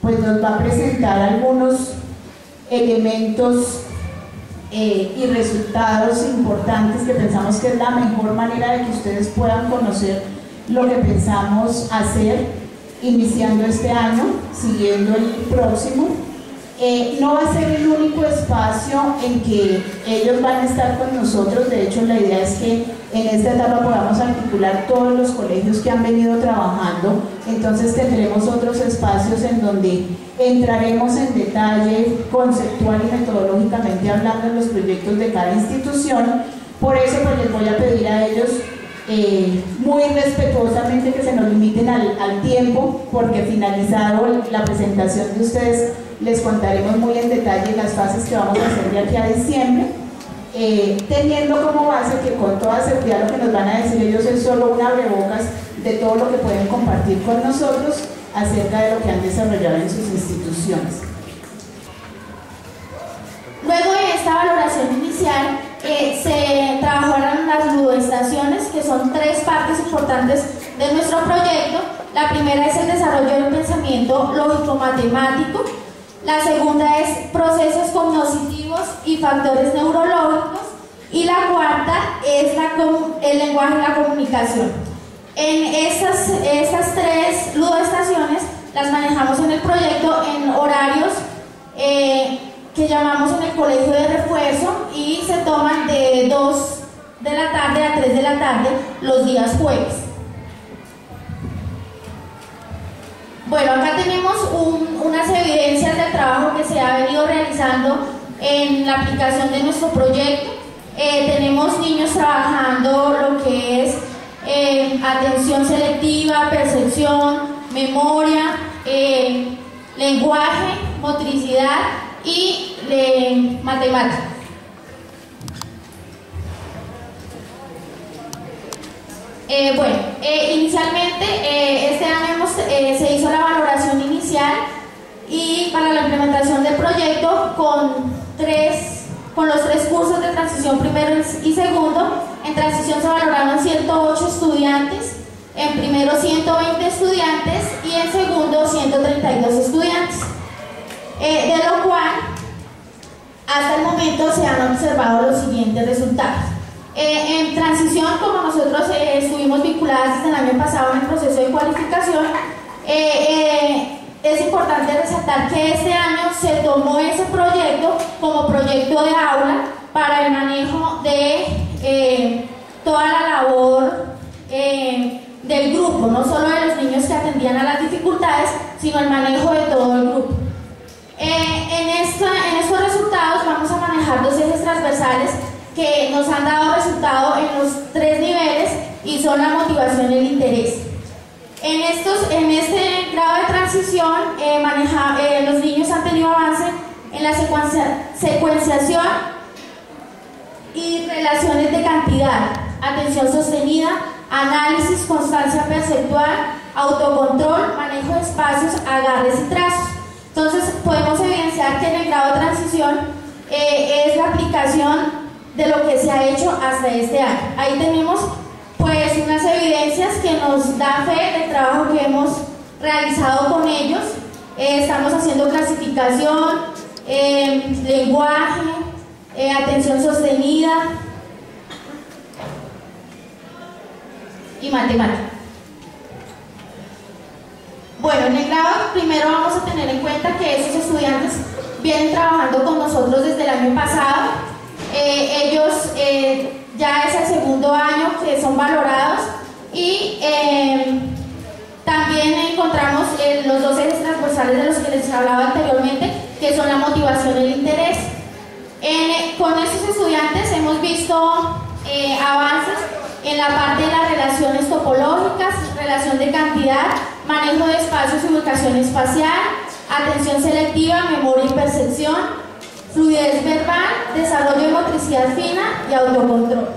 pues nos va a presentar algunos elementos y resultados importantes que pensamos que es la mejor manera de que ustedes puedan conocer lo que pensamos hacer iniciando este año, siguiendo el próximo. No va a ser el único espacio en que ellos van a estar con nosotros. De hecho, la idea es que en esta etapa podamos articular todos los colegios que han venido trabajando. Entonces tendremos otros espacios en donde entraremos en detalle conceptual y metodológicamente hablando de los proyectos de cada institución. Por eso pues les voy a pedir a ellos muy respetuosamente que se nos limiten al tiempo, porque finalizado la presentación de ustedes les contaremos muy en detalle las fases que vamos a hacer de aquí a diciembre, teniendo como base que con toda seguridad lo que nos van a decir ellos es solo un abrebocas de todo lo que pueden compartir con nosotros acerca de lo que han desarrollado en sus instituciones. Luego de esta valoración inicial, se trabajaron las ludoestaciones, que son 3 partes importantes de nuestro proyecto. La primera es el desarrollo del pensamiento lógico-matemático. La segunda es procesos cognitivos y factores neurológicos. Y la cuarta es el lenguaje y la comunicación. En estas 3 ludoestaciones las manejamos en el proyecto en horarios que llamamos en el colegio de refuerzo, y se toman de 2 de la tarde a 3 de la tarde los días jueves. Bueno, acá tenemos unas evidencias del trabajo que se ha venido realizando en la aplicación de nuestro proyecto. Tenemos niños trabajando lo que es atención selectiva, percepción, memoria, lenguaje, motricidad y matemática. Inicialmente este año se hizo la valoración inicial, y para la implementación del proyecto con los 3 cursos de transición primero y segundo. En transición se valoraron 108 estudiantes, en primero 120 estudiantes y en segundo 132 estudiantes, de lo cual hasta el momento se han observado los siguientes resultados. En transición, como nosotros estuvimos vinculadas desde el año pasado en el proceso de cualificación, es importante resaltar que este año se tomó ese proyecto como proyecto de aula para el manejo de toda la labor del grupo, no solo de los niños que atendían a las dificultades, sino el manejo de todo el grupo. En estos resultados vamos a manejar 2 ejes transversales que nos han dado resultado en los 3 niveles, y son la motivación y el interés. En este grado de transición los niños han tenido avance en la secuenciación y relaciones de cantidad, atención sostenida, análisis, constancia perceptual, autocontrol, manejo de espacios, agarres y trazos. Entonces podemos evidenciar que en el grado de transición es la aplicación de lo que se ha hecho hasta este año. Ahí tenemos pues una unas evidencias que nos da fe del trabajo que hemos realizado con ellos. Estamos haciendo clasificación, lenguaje, atención sostenida y matemática. Bueno, en el grado primero vamos a tener en cuenta que esos estudiantes vienen trabajando con nosotros desde el año pasado. Ellos ya es el segundo año que son valorados y también encontramos los dos ejes transversales de los que les hablaba anteriormente, que son la motivación y el interés. Con estos estudiantes hemos visto avances en la parte de las relaciones topológicas, relación de cantidad, manejo de espacios y ubicación espacial, atención selectiva, memoria y percepción, fluidez verbal, desarrollo de motricidad fina y autocontrol.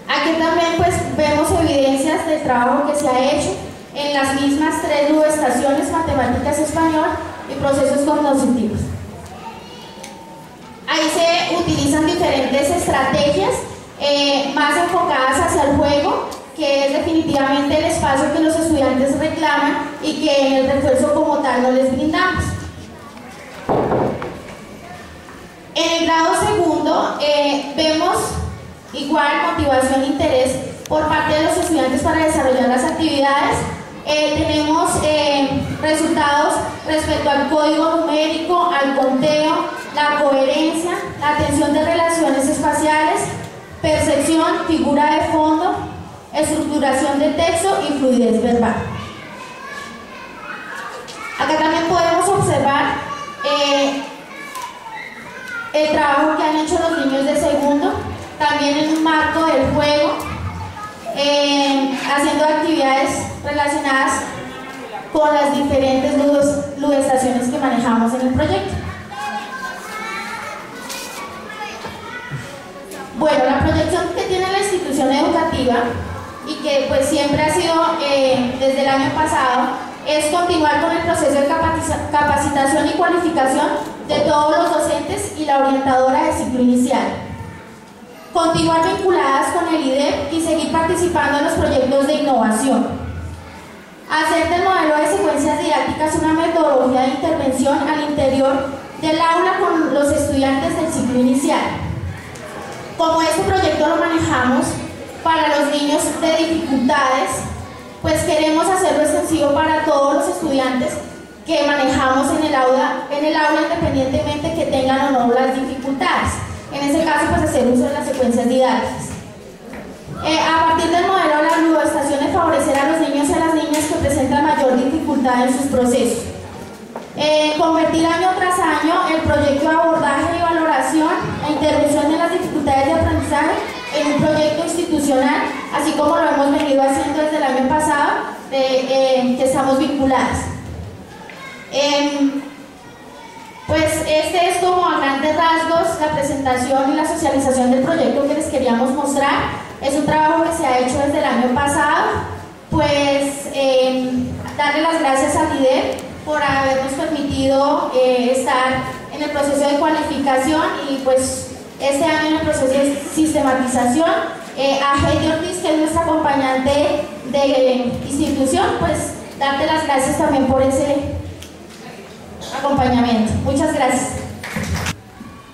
Aquí también pues vemos evidencias del trabajo que se ha hecho en las mismas 3 estaciones, matemáticas, español y procesos cognitivos. Ahí se utilizan diferentes estrategias más enfocadas hacia el juego, que es definitivamente el espacio que los estudiantes reclaman y que en el refuerzo como tal no les brindamos. En el grado segundo vemos igual motivación e interés por parte de los estudiantes para desarrollar las actividades. Tenemos resultados respecto al código numérico, al conteo, la coherencia, la atención de relaciones espaciales, percepción, figura de fondo, estructuración de texto y fluidez verbal. Acá también podemos observar el trabajo que han hecho los niños de segundo, también en un marco del juego, haciendo actividades relacionadas con las diferentes ludestaciones que manejamos en el proyecto. Bueno, la proyección que tiene la institución educativa y que pues siempre ha sido desde el año pasado es continuar con el proceso de capacitación y cualificación de todos los docentes y la orientadora de ciclo inicial. Continuar vinculadas con el IDEP y seguir participando en los proyectos de innovación. Hacer del modelo de secuencias didácticas una metodología de intervención al interior del aula con los estudiantes del ciclo inicial. Como este proyecto lo manejamos para los niños de dificultades, pues queremos hacerlo extensivo para todos los estudiantes que manejamos en el aula independientemente que tengan o no las dificultades. En ese caso, pues hacer uso de las secuencias didácticas. A partir del modelo de las ludestaciones, favorecer a los niños y a las niñas que presentan mayor dificultad en sus procesos. Convertir año tras año el proyecto de abordaje y valoración e intervención en las dificultades de aprendizaje en un proyecto institucional, así como lo hemos venido haciendo desde el año pasado, que estamos vinculadas. Pues este es como a grandes rasgos la presentación y la socialización del proyecto que les queríamos mostrar. Es un trabajo que se ha hecho desde el año pasado. Pues darle las gracias al IDEP por habernos permitido estar en el proceso de cualificación y pues este año en el proceso de sistematización. A Heidi Ortiz, que es nuestra acompañante de institución, pues darte las gracias también por ese acompañamiento. Muchas gracias.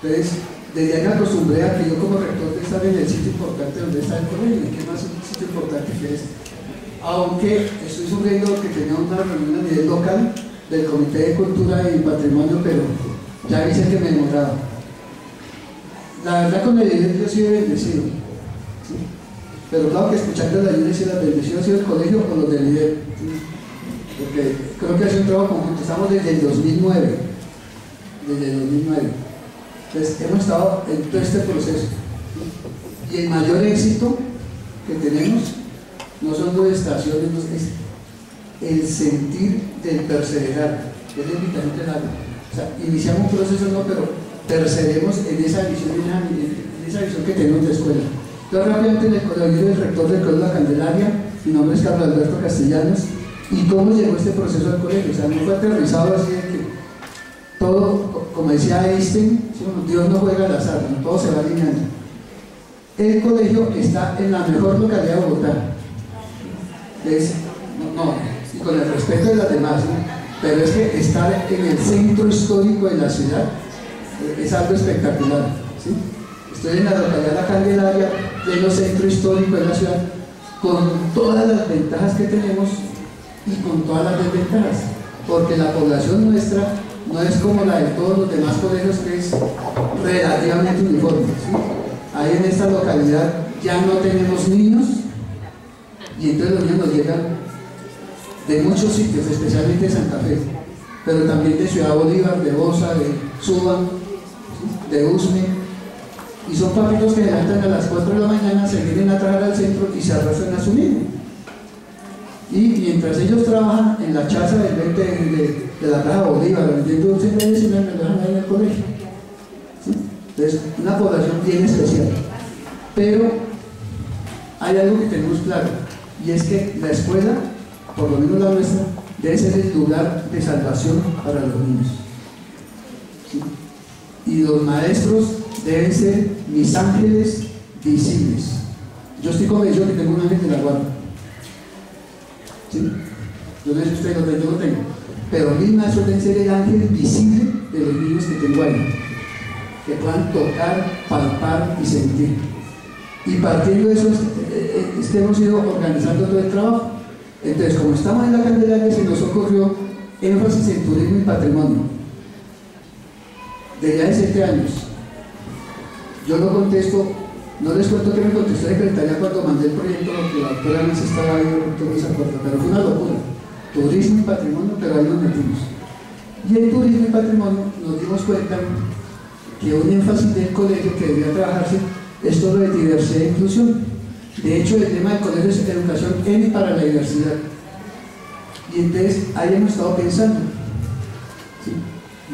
Entonces, desde ahí me acostumbré a que yo como rector de estar en el sitio importante donde está el colegio, y qué más un sitio importante que es. Aunque estoy sufriendo que tenía una reunión a nivel local del Comité de Cultura y Patrimonio, pero ya avisé que me demoraba. La verdad, con el IDEP yo he sido bendecido, ¿sí? Pero claro que escuchando la ayuda y las bendiciones ha sido el colegio o los del IDEP, ¿sí? Porque creo que ha sido un trabajo conjunto. Estamos desde el 2009. Entonces hemos estado en todo este proceso, ¿sí? Y el mayor éxito que tenemos no son dos estaciones, es el sentir del perseverar, que es literalmente algo. O sea, iniciamos un proceso, no, pero perseveremos en esa visión que tenemos de escuela. Entonces, rápidamente en el colegio del rector del Colegio La Candelaria, mi nombre es Carlos Alberto Castellanos, y cómo llegó este proceso al colegio. O sea, no fue aterrizado así de que todo, como decía Einstein, Dios no juega al azar, no, todo se va alineando. el colegio está en la mejor localidad de Bogotá. Y con el respeto de las demás, ¿no? Pero es que estar en el centro histórico de la ciudad es algo espectacular, ¿sí? Estoy en la localidad La Candelaria, en el centro histórico de la ciudad, con todas las ventajas que tenemos y con todas las desventajas, porque la población nuestra no es como la de todos los demás colegios, que es relativamente uniforme, ¿sí? Ahí en esta localidad ya no tenemos niños, y entonces los niños nos llegan de muchos sitios, especialmente de Santa Fe, pero también de Ciudad Bolívar, de Bosa, de Suba, ¿sí? De Usme, y son papitos que levantan a las 4 de la mañana, se vienen a trabajar al centro y se arrastran a su niño. Y mientras ellos trabajan en la chaza del 20 de la Caja Bolívar, vendiendo dulces medicinales, me lo dejan ahí en el colegio, ¿sí? Entonces, una población bien especial. Pero hay algo que tenemos claro, y es que la escuela, por lo menos la nuestra, debe ser el lugar de salvación para los niños, ¿sí? Y los maestros deben ser mis ángeles visibles. Yo estoy convencido que tengo un ángel de la guarda, ¿sí? Yo no sé si ustedes lo tienen, yo lo tengo, pero mis maestros deben ser el ángel visible de los niños que tengo ahí, que puedan tocar, palpar y sentir. Y partiendo de eso es que hemos ido organizando todo el trabajo. Entonces, como estamos en La Candelaria, se nos ocurrió énfasis en turismo y patrimonio. De ya de 7 años. Yo lo contesto, no les cuento que me contestó la secretaria cuando mandé el proyecto, porque la doctora no se estaba ahí, no se acuerda, pero fue una locura. Turismo y patrimonio, pero ahí nos metimos. Y en turismo y patrimonio nos dimos cuenta que un énfasis del colegio que debía trabajarse es todo de diversidad e inclusión. De hecho, el tema del colegio es educación en y para la diversidad. Y entonces ahí hemos estado pensando, ¿sí?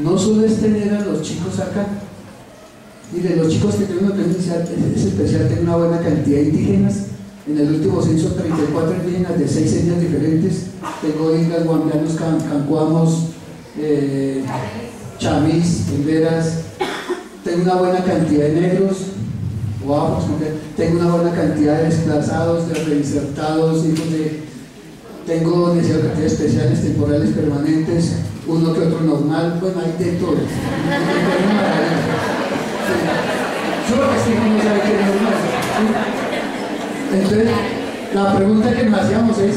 No solo es tener a los chicos acá. Mire, los chicos que tienen una tendencia es especial, tienen una buena cantidad de indígenas. En el último censo, 34 indígenas de 6 etnias diferentes. Tengo ingas, guambianos, cancuamos, chamís, riberas. Tengo una buena cantidad de negros, guapos, tengo una buena cantidad de desplazados, de reinsertados, hijos de... Tengo necesidades de cantidades especiales, temporales, permanentes, uno que otro normal, bueno, hay de todo. Solo que sí, no sabe qué es normal. Entonces, la pregunta que nos hacíamos es,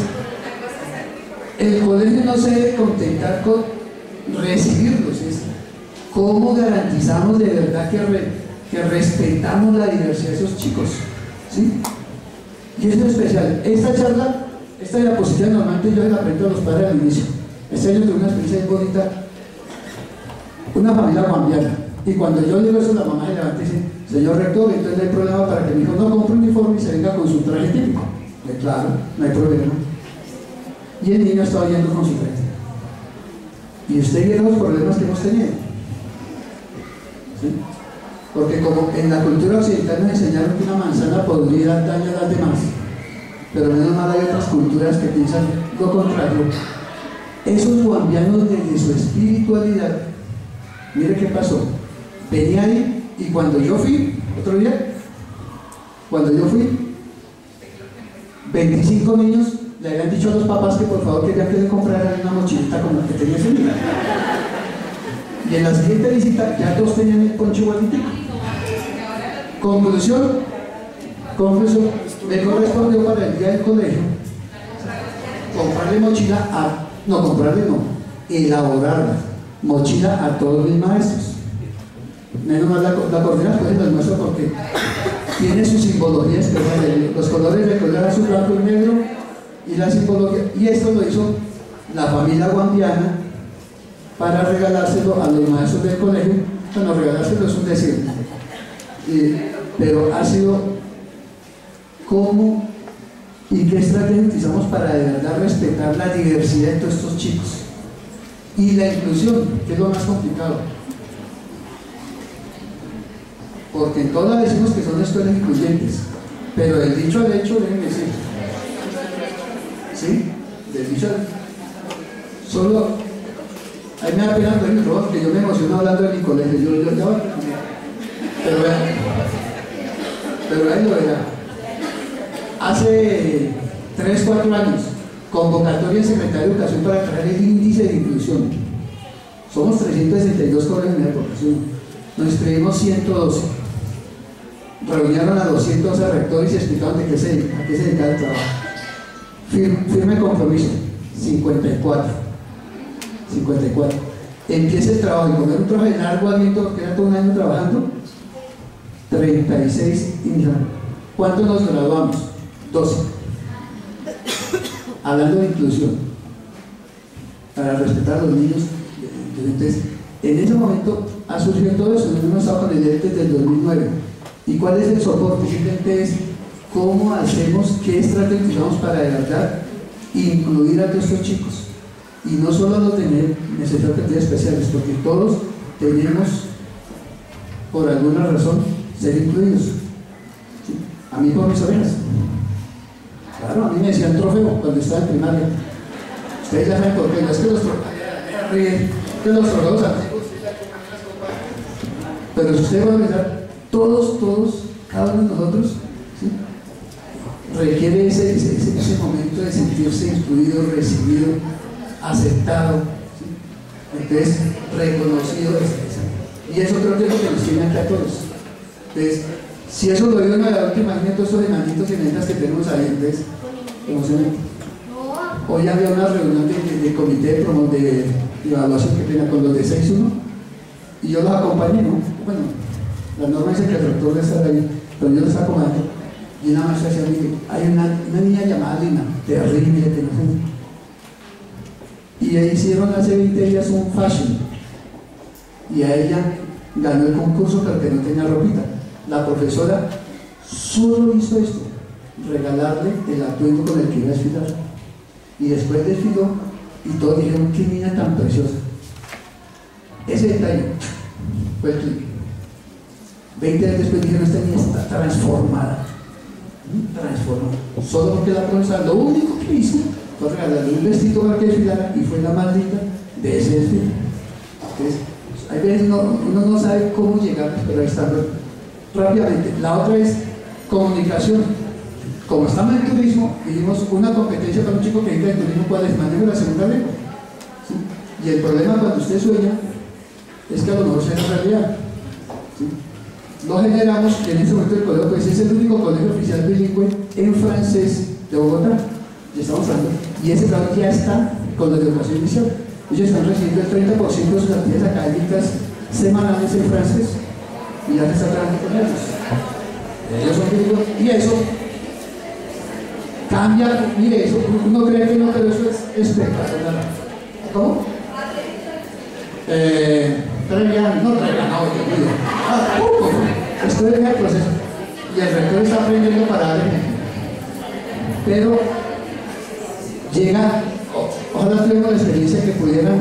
el colegio no se debe contentar con recibirlos, es cómo garantizamos de verdad que respetamos la diversidad de esos chicos, ¿sí? Y eso es especial. Esta charla, esta diapositiva normalmente yo la aprendo a los padres al inicio. Este año tuve una experiencia muy bonita, una familia guambiana, y cuando yo digo eso, la mamá se levanta y dice: señor rector, entonces no hay problema para que mi hijo no compre un uniforme y se venga con su traje típico. Claro, no hay problema. Y el niño estaba yendo con su traje. Y usted vio los problemas que hemos tenido, ¿sí? Porque como en la cultura occidental nos enseñaron que una manzana podrida daña a las demás, pero menos mal hay otras culturas que piensan lo contrario. Esos guambianos, desde su espiritualidad, mire qué pasó. Venía ahí, y cuando yo fui, otro día, cuando yo fui, 25 niños le habían dicho a los papás que por favor querían que le compraran una mochilita como la que tenía ese niño. Y en la siguiente visita ya todos tenían el poncho igualito. Conclusión, me correspondió para el día del colegio comprarle mochila a, no comprarle no, elaborarla, mochila a todos mis maestros. Menos mal la coordinada, pues les muestro porque tiene su simbología especial. Los colores del colegio azul, blanco y negro, y la simbología, y esto lo hizo la familia guambiana para regalárselo a los maestros del colegio. Bueno, regalárselo es un decir, pero ha sido cómo y qué estrategia utilizamos para de verdad respetar la diversidad de todos estos chicos y la inclusión, que es lo más complicado, porque en todas decimos que son escuelas incluyentes, pero del dicho al hecho, déjenme decir, ¿sí? Del dicho al... solo a mí me da pena con mi robot, que yo me emociono hablando de mi colegio, pero vean, pero ahí lo verá. Hace 3, 4 años, convocatoria del Secretario de Educación para traer el índice de inclusión. Somos 362 colegios de educación, nos inscribimos 112. Reunieron a 212 rectores y explicaron a qué se dedicaba el trabajo. Firme compromiso, 54. Empieza el trabajo y comer un trabajo de largo aliento, porque era todo un año trabajando, 36 iniciaron. ¿Cuántos nos graduamos? 12. Hablando de inclusión, para respetar a los niños. Entonces, en ese momento ha surgido todo eso. Hemos estado con el desde el 2009. ¿Y cuál es el soporte? Simplemente es cómo hacemos, qué estrategia usamos para de verdad incluir a todos estos chicos. Y no solo los de necesidades especiales, porque todos tenemos, por alguna razón, ser incluidos. ¿Sí? A mí por mis orejas. Claro, a mí me decían trofeo cuando estaba en primaria. Ustedes ya saben por qué. No es que los trofeos antiguos, pero si ustedes van a pensar, todos, cada uno de nosotros, ¿sí? Requiere ese momento de sentirse incluido, recibido, aceptado, ¿sí? Entonces reconocido. Y eso creo que es lo que nos tiene acá a todos. Entonces, si eso lo dio una de la última, imagínate todos estos enanitos y enanitas que tenemos ahí, entonces, emocionante. Hoy había una reunión de comité de evaluación que tenía con los de 6.1 y yo los acompañé, ¿no? Bueno, la norma dice que el rector debe estar ahí, pero yo los acompañé y una maestra decía, mire, hay una niña llamada Lina, terrible, que no sé. Y ahí hicieron hace 20 días un fashion y a ella ganó el concurso pero que no tenía ropita. La profesora solo hizo esto, regalarle el atuendo con el que iba a desfilar. Y después desfiló y todos dijeron, qué niña tan preciosa. Ese detalle fue el clic. 20 años después dijeron, esta niña está transformada. Solo porque la profesora lo único que hizo fue regalarle un vestido para que desfilara y fue la más linda de ese desfile. Entonces, hay veces uno no sabe cómo llegar, pero ahí está rápidamente. La otra es comunicación. Como estamos en turismo, hicimos una competencia para un chico que entra en turismo, ¿cuál es? Manejo de la segunda lengua. ¿Sí? Y el problema cuando usted sueña es que a lo mejor sea en realidad. ¿Sí? Lo generamos en este momento el colegio, pues es el único colegio oficial bilingüe en francés de Bogotá. Y estamos hablando. Y ese trabajo ya está con la educación inicial. Ellos están recibiendo el 30% de sus actividades académicas semanales en francés y ya se está trabajando con ellos. Ellos son bilingües y eso cambia, mire, eso, uno cree que no, pero eso es espectacular. ¿Cómo? Traigan, no, estoy en el proceso y el rector está aprendiendo para dar ejemplo. Pero llega, ojalá tuviéramos la experiencia que pudieran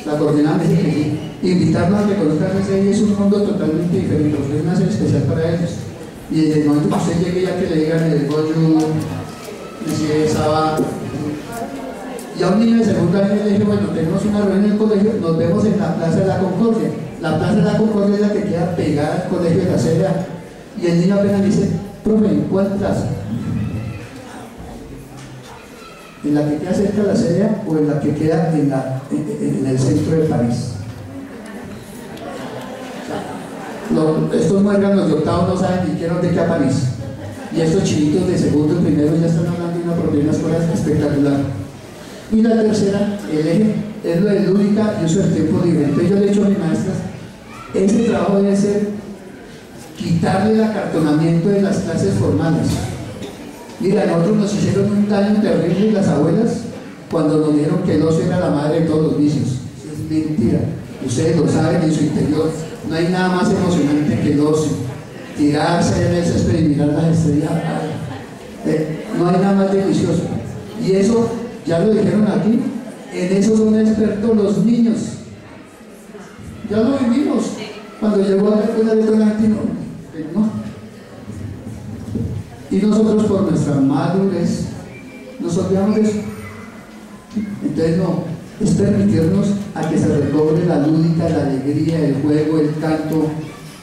la coordinadora de que invitarnos a que conozcan ese, es un mundo totalmente diferente, es una serie especial para ellos. Y desde el momento que usted llegue ya que le digan el Goyu, si Saba, y a un niño de segundo año le dije, bueno, tenemos una reunión en el colegio, nos vemos en la Plaza de la Concordia. La Plaza de la Concordia es la que queda pegada al colegio de la CDA. Y el niño apenas dice, profe, ¿en cuál plaza? ¿En la que queda cerca de la CDA o en la que queda en el centro de París? Estos muérganos de octavo no saben ni siquiera dónde queda París. Y estos chinitos de segundo y primero ya están hablando de una propiedad escolar espectacular. Y la tercera, el eje, es lo de lúdica y uso del tiempo libre. Entonces yo le he dicho a mis maestras, ese trabajo debe ser quitarle el acartonamiento de las clases formales. Mira, nosotros nos hicieron un daño terrible las abuelas cuando nos dijeron que el ocio era la madre de todos los vicios. Eso es mentira. Ustedes lo saben en su interior. No hay nada más emocionante que el ocio. Tirarse en el césped y mirar las estrellas. No hay nada más delicioso. Y eso, ya lo dijeron aquí, en eso son expertos los niños. Ya lo vivimos. Cuando llegó a la escuela de Tonantino, no. Y nosotros por nuestra madurez nos olvidamos de eso. Entonces no, es permitirnos a que se recobre la lúdica, la alegría, el juego, el canto,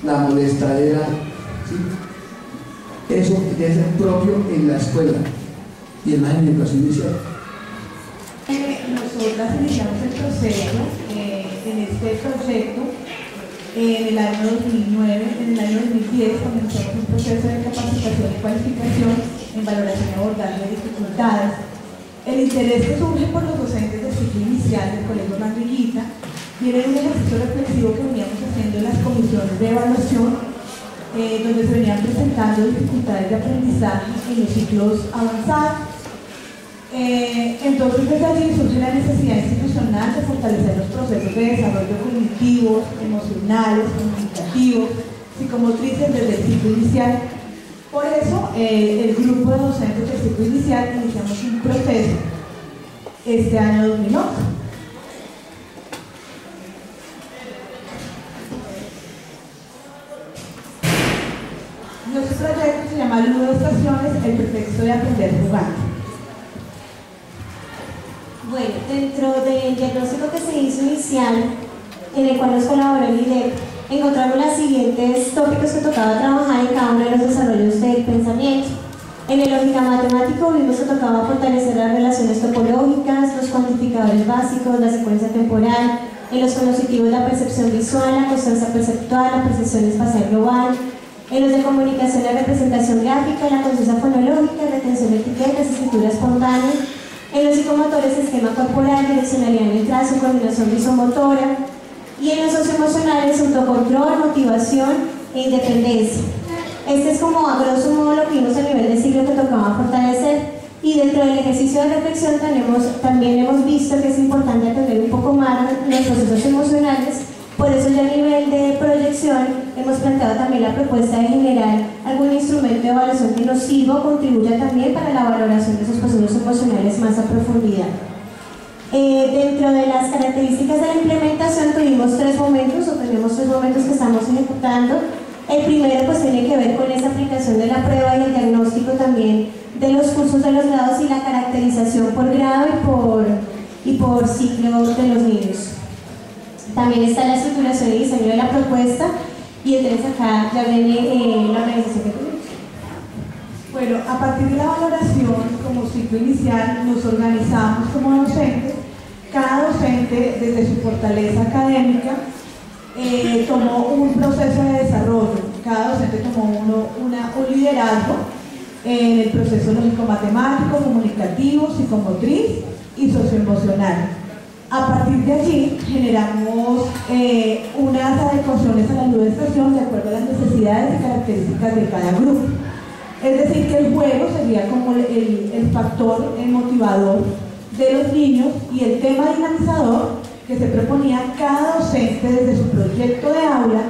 la molestadera, ¿sí? Eso debe ser propio en la escuela y en la educación inicial. Nosotras iniciamos el proceso en este proyecto en el año 2009, en el año 2010 comenzamos un proceso de capacitación y cualificación en valoración y abordaje de dificultades. El interés que surge por los docentes del ciclo inicial del Colegio Manriquita viene de un ejercicio reflexivo que veníamos haciendo en las comisiones de evaluación, donde se venían presentando dificultades de aprendizaje en los ciclos avanzados. Entonces desde allí surge la necesidad institucional de fortalecer los procesos de desarrollo cognitivos, emocionales, comunicativos, psicomotrices desde el ciclo inicial. Por eso el grupo de docentes del ciclo inicial iniciamos un proceso este año 2011. Nuestro proyecto se llama Ludo Estaciones, el pretexto de aprender jugando. Bueno, dentro del diagnóstico que se hizo inicial, en el cual nos colaboró el IDEC, encontramos los siguientes tópicos que tocaba trabajar en cada uno de los desarrollos del pensamiento. En el lógica matemático vimos que tocaba fortalecer las relaciones topológicas, los cuantificadores básicos, la secuencia temporal, en los cognitivos la percepción visual, la constancia perceptual, la percepción espacial global, en los de comunicación la representación gráfica, la conciencia fonológica, retención de etiquetas, escritura espontánea, en los psicomotores esquema corporal, direccionalidad en el trazo, coordinación visomotora, y en los socioemocionales autocontrol, motivación e independencia. Este es como a grosso modo lo que vimos a nivel de ciclo que tocaba fortalecer, y dentro del ejercicio de reflexión también hemos visto que es importante atender un poco más los procesos emocionales. Por eso ya a nivel de proyección hemos planteado también la propuesta de generar algún instrumento de evaluación que nos sirva o contribuya también para la valoración de esos procesos emocionales más a profundidad. Dentro de las características de la implementación tenemos tres momentos que estamos ejecutando. El primero pues tiene que ver con esa aplicación de la prueba y el diagnóstico también de los cursos de los grados y la caracterización por grado y por ciclo de los niños. También está la estructuración y diseño de la propuesta, y entonces acá ya viene la organización que tenemos. Bueno, a partir de la valoración como ciclo inicial nos organizamos como docentes. Cada docente desde su fortaleza académica tomó un proceso de desarrollo. Cada docente tomó un liderazgo en el proceso lógico-matemático, comunicativo, psicomotriz y socioemocional. A partir de allí generamos unas adecuaciones a la ludoestación de acuerdo a las necesidades y características de cada grupo. Es decir, que el juego sería como el factor motivador de los niños, y el tema dinamizador que se proponía cada docente desde su proyecto de aula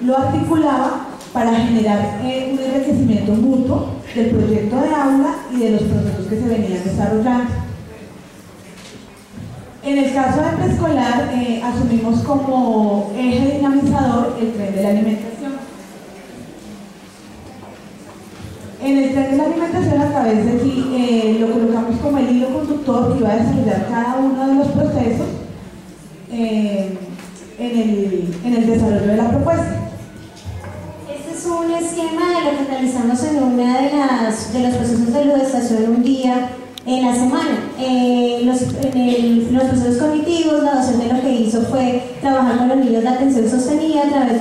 lo articulaba para generar un enriquecimiento mutuo del proyecto de aula y de los procesos que se venían desarrollando. En el caso de preescolar, asumimos como eje dinamizador el tren de la alimentación. En el tren de la alimentación, a través de aquí, lo colocamos como el hilo conductor que iba a desarrollar cada uno de los procesos en el desarrollo de la propuesta. Este es un esquema de lo que realizamos en una de los procesos de ludoestación un día en la semana. Los procesos cognitivos, la docente lo que hizo fue trabajar con los niños la atención sostenida a través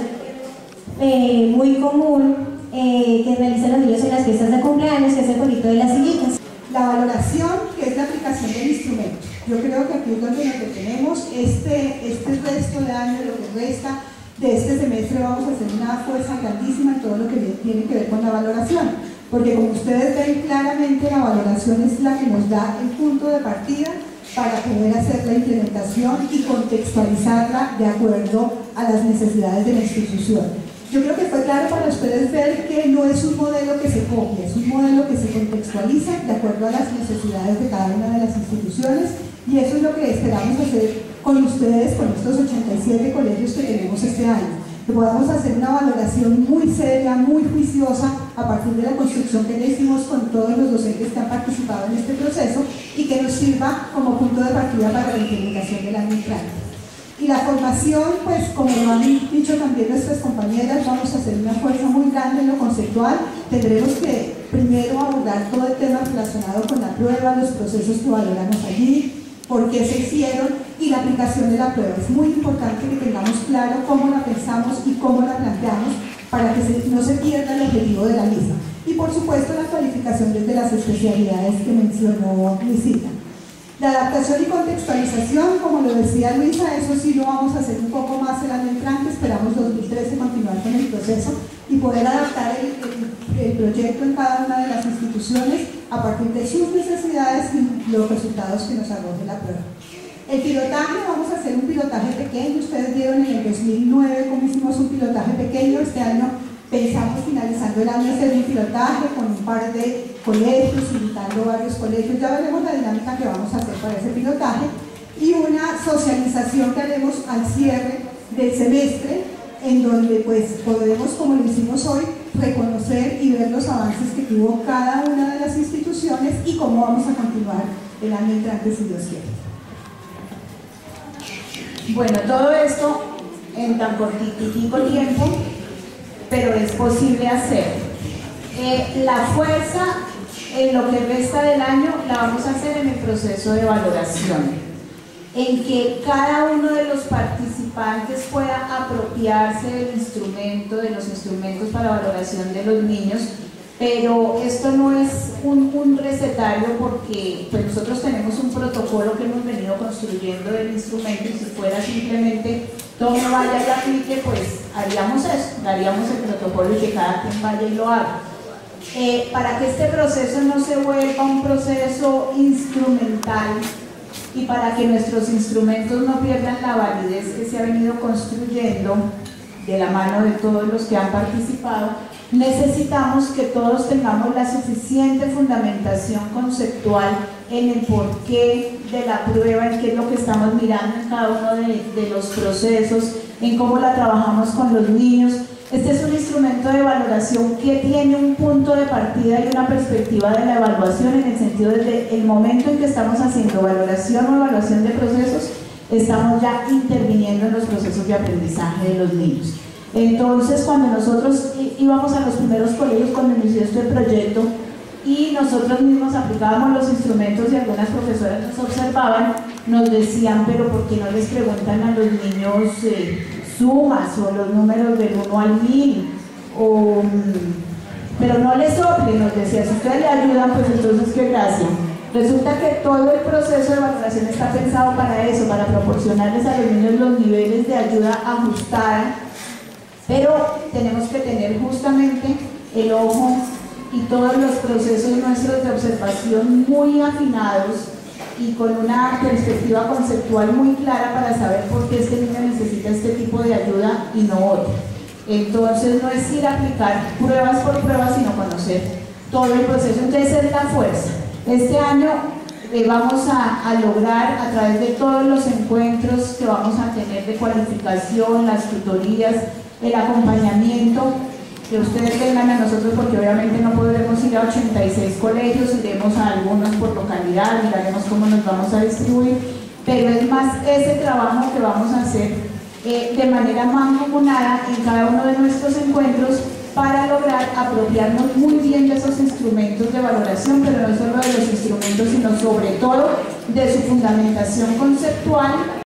muy común que realizan los niños en las fiestas de cumpleaños, que es el jueguito de las sillitas. La valoración, que es la aplicación del instrumento. Yo creo que aquí es donde nos detenemos. Este resto de año, lo que resta de este semestre, vamos a hacer una fuerza grandísima en todo lo que tiene que ver con la valoración, porque como ustedes ven claramente, la valoración es la que nos da el punto de partida para poder hacer la implementación y contextualizarla de acuerdo a las necesidades de la institución. Yo creo que fue claro para ustedes ver que no es un modelo que se copia, es un modelo que se contextualiza de acuerdo a las necesidades de cada una de las instituciones, y eso es lo que esperamos hacer con ustedes, con estos 87 colegios que tenemos este año. Que podamos hacer una valoración muy seria, muy juiciosa a partir de la construcción que le hicimos con todos los docentes que han participado en este proceso, y que nos sirva como punto de partida para la implementación del año entrante. Y la formación, pues como lo han dicho también nuestras compañeras, vamos a hacer una fuerza muy grande en lo conceptual. Tendremos que primero abordar todo el tema relacionado con la prueba, los procesos que valoramos allí, por qué se hicieron y la aplicación de la prueba. Es muy importante que tengamos claro cómo la pensamos y cómo la planteamos para que no se pierda el objetivo de la misma. Y por supuesto la cualificación desde las especialidades que mencionó Luisita. La adaptación y contextualización, como lo decía Luisa, eso sí lo vamos a hacer un poco más el año entrante. Esperamos 2013 continuar con el proceso y poder adaptar el proyecto en cada una de las instituciones a partir de sus necesidades y los resultados que nos arroje la prueba. El pilotaje, vamos a hacer un pilotaje pequeño. Ustedes vieron en el 2009 cómo hicimos un pilotaje pequeño. Este año pensamos, finalizando el año, hacer un pilotaje con un par de colegios, invitando varios colegios. Ya veremos la dinámica que vamos a hacer para ese pilotaje y una socialización que haremos al cierre del semestre, en donde pues podremos, como lo hicimos hoy, reconocer y ver los avances que tuvo cada una de las instituciones y cómo vamos a continuar el año entrante, si Dios quiere. Bueno, todo esto en tan cortitico tiempo, pero es posible hacer. La fuerza en lo que resta del año la vamos a hacer en el proceso de valoración, en que cada uno de los participantes pueda apropiarse del instrumento, de los instrumentos para valoración de los niños, pero esto no es un recetario porque pues nosotros tenemos un protocolo que hemos venido construyendo del instrumento y si fuera simplemente todo vaya y aplique, pues haríamos eso, daríamos el protocolo y que cada quien vaya y lo haga. Para que este proceso no se vuelva un proceso instrumental y para que nuestros instrumentos no pierdan la validez que se ha venido construyendo de la mano de todos los que han participado, necesitamos que todos tengamos la suficiente fundamentación conceptual en el porqué de la prueba, en qué es lo que estamos mirando en cada uno de los procesos, en cómo la trabajamos con los niños. Este es un instrumento de valoración que tiene un punto de partida y una perspectiva de la evaluación en el sentido desde el momento en que estamos haciendo valoración o evaluación de procesos, estamos ya interviniendo en los procesos de aprendizaje de los niños. Entonces, cuando nosotros íbamos a los primeros colegios cuando inició este proyecto y nosotros mismos aplicábamos los instrumentos y algunas profesoras nos observaban, nos decían, pero ¿por qué no les preguntan a los niños sumas o los números del 1 al 1000? Pero no les soplen, nos decía, si ustedes le ayudan, pues entonces qué gracia. Resulta que todo el proceso de valoración está pensado para eso, para proporcionarles a los niños los niveles de ayuda ajustada, pero tenemos que tener justamente el ojo y todos los procesos nuestros de observación muy afinados y con una perspectiva conceptual muy clara para saber por qué este niño necesita este tipo de ayuda y no otro. Entonces no es ir a aplicar pruebas por pruebas, sino conocer todo el proceso. Entonces es la fuerza. Este año vamos a lograr a través de todos los encuentros que vamos a tener de cualificación, las tutorías, el acompañamiento, que ustedes vengan a nosotros porque obviamente no podremos ir a 86 colegios, iremos a algunos por localidad, miraremos cómo nos vamos a distribuir, pero es más ese trabajo que vamos a hacer de manera mancomunada en cada uno de nuestros encuentros para lograr apropiarnos muy bien de esos instrumentos de valoración, pero no solo de los instrumentos, sino sobre todo de su fundamentación conceptual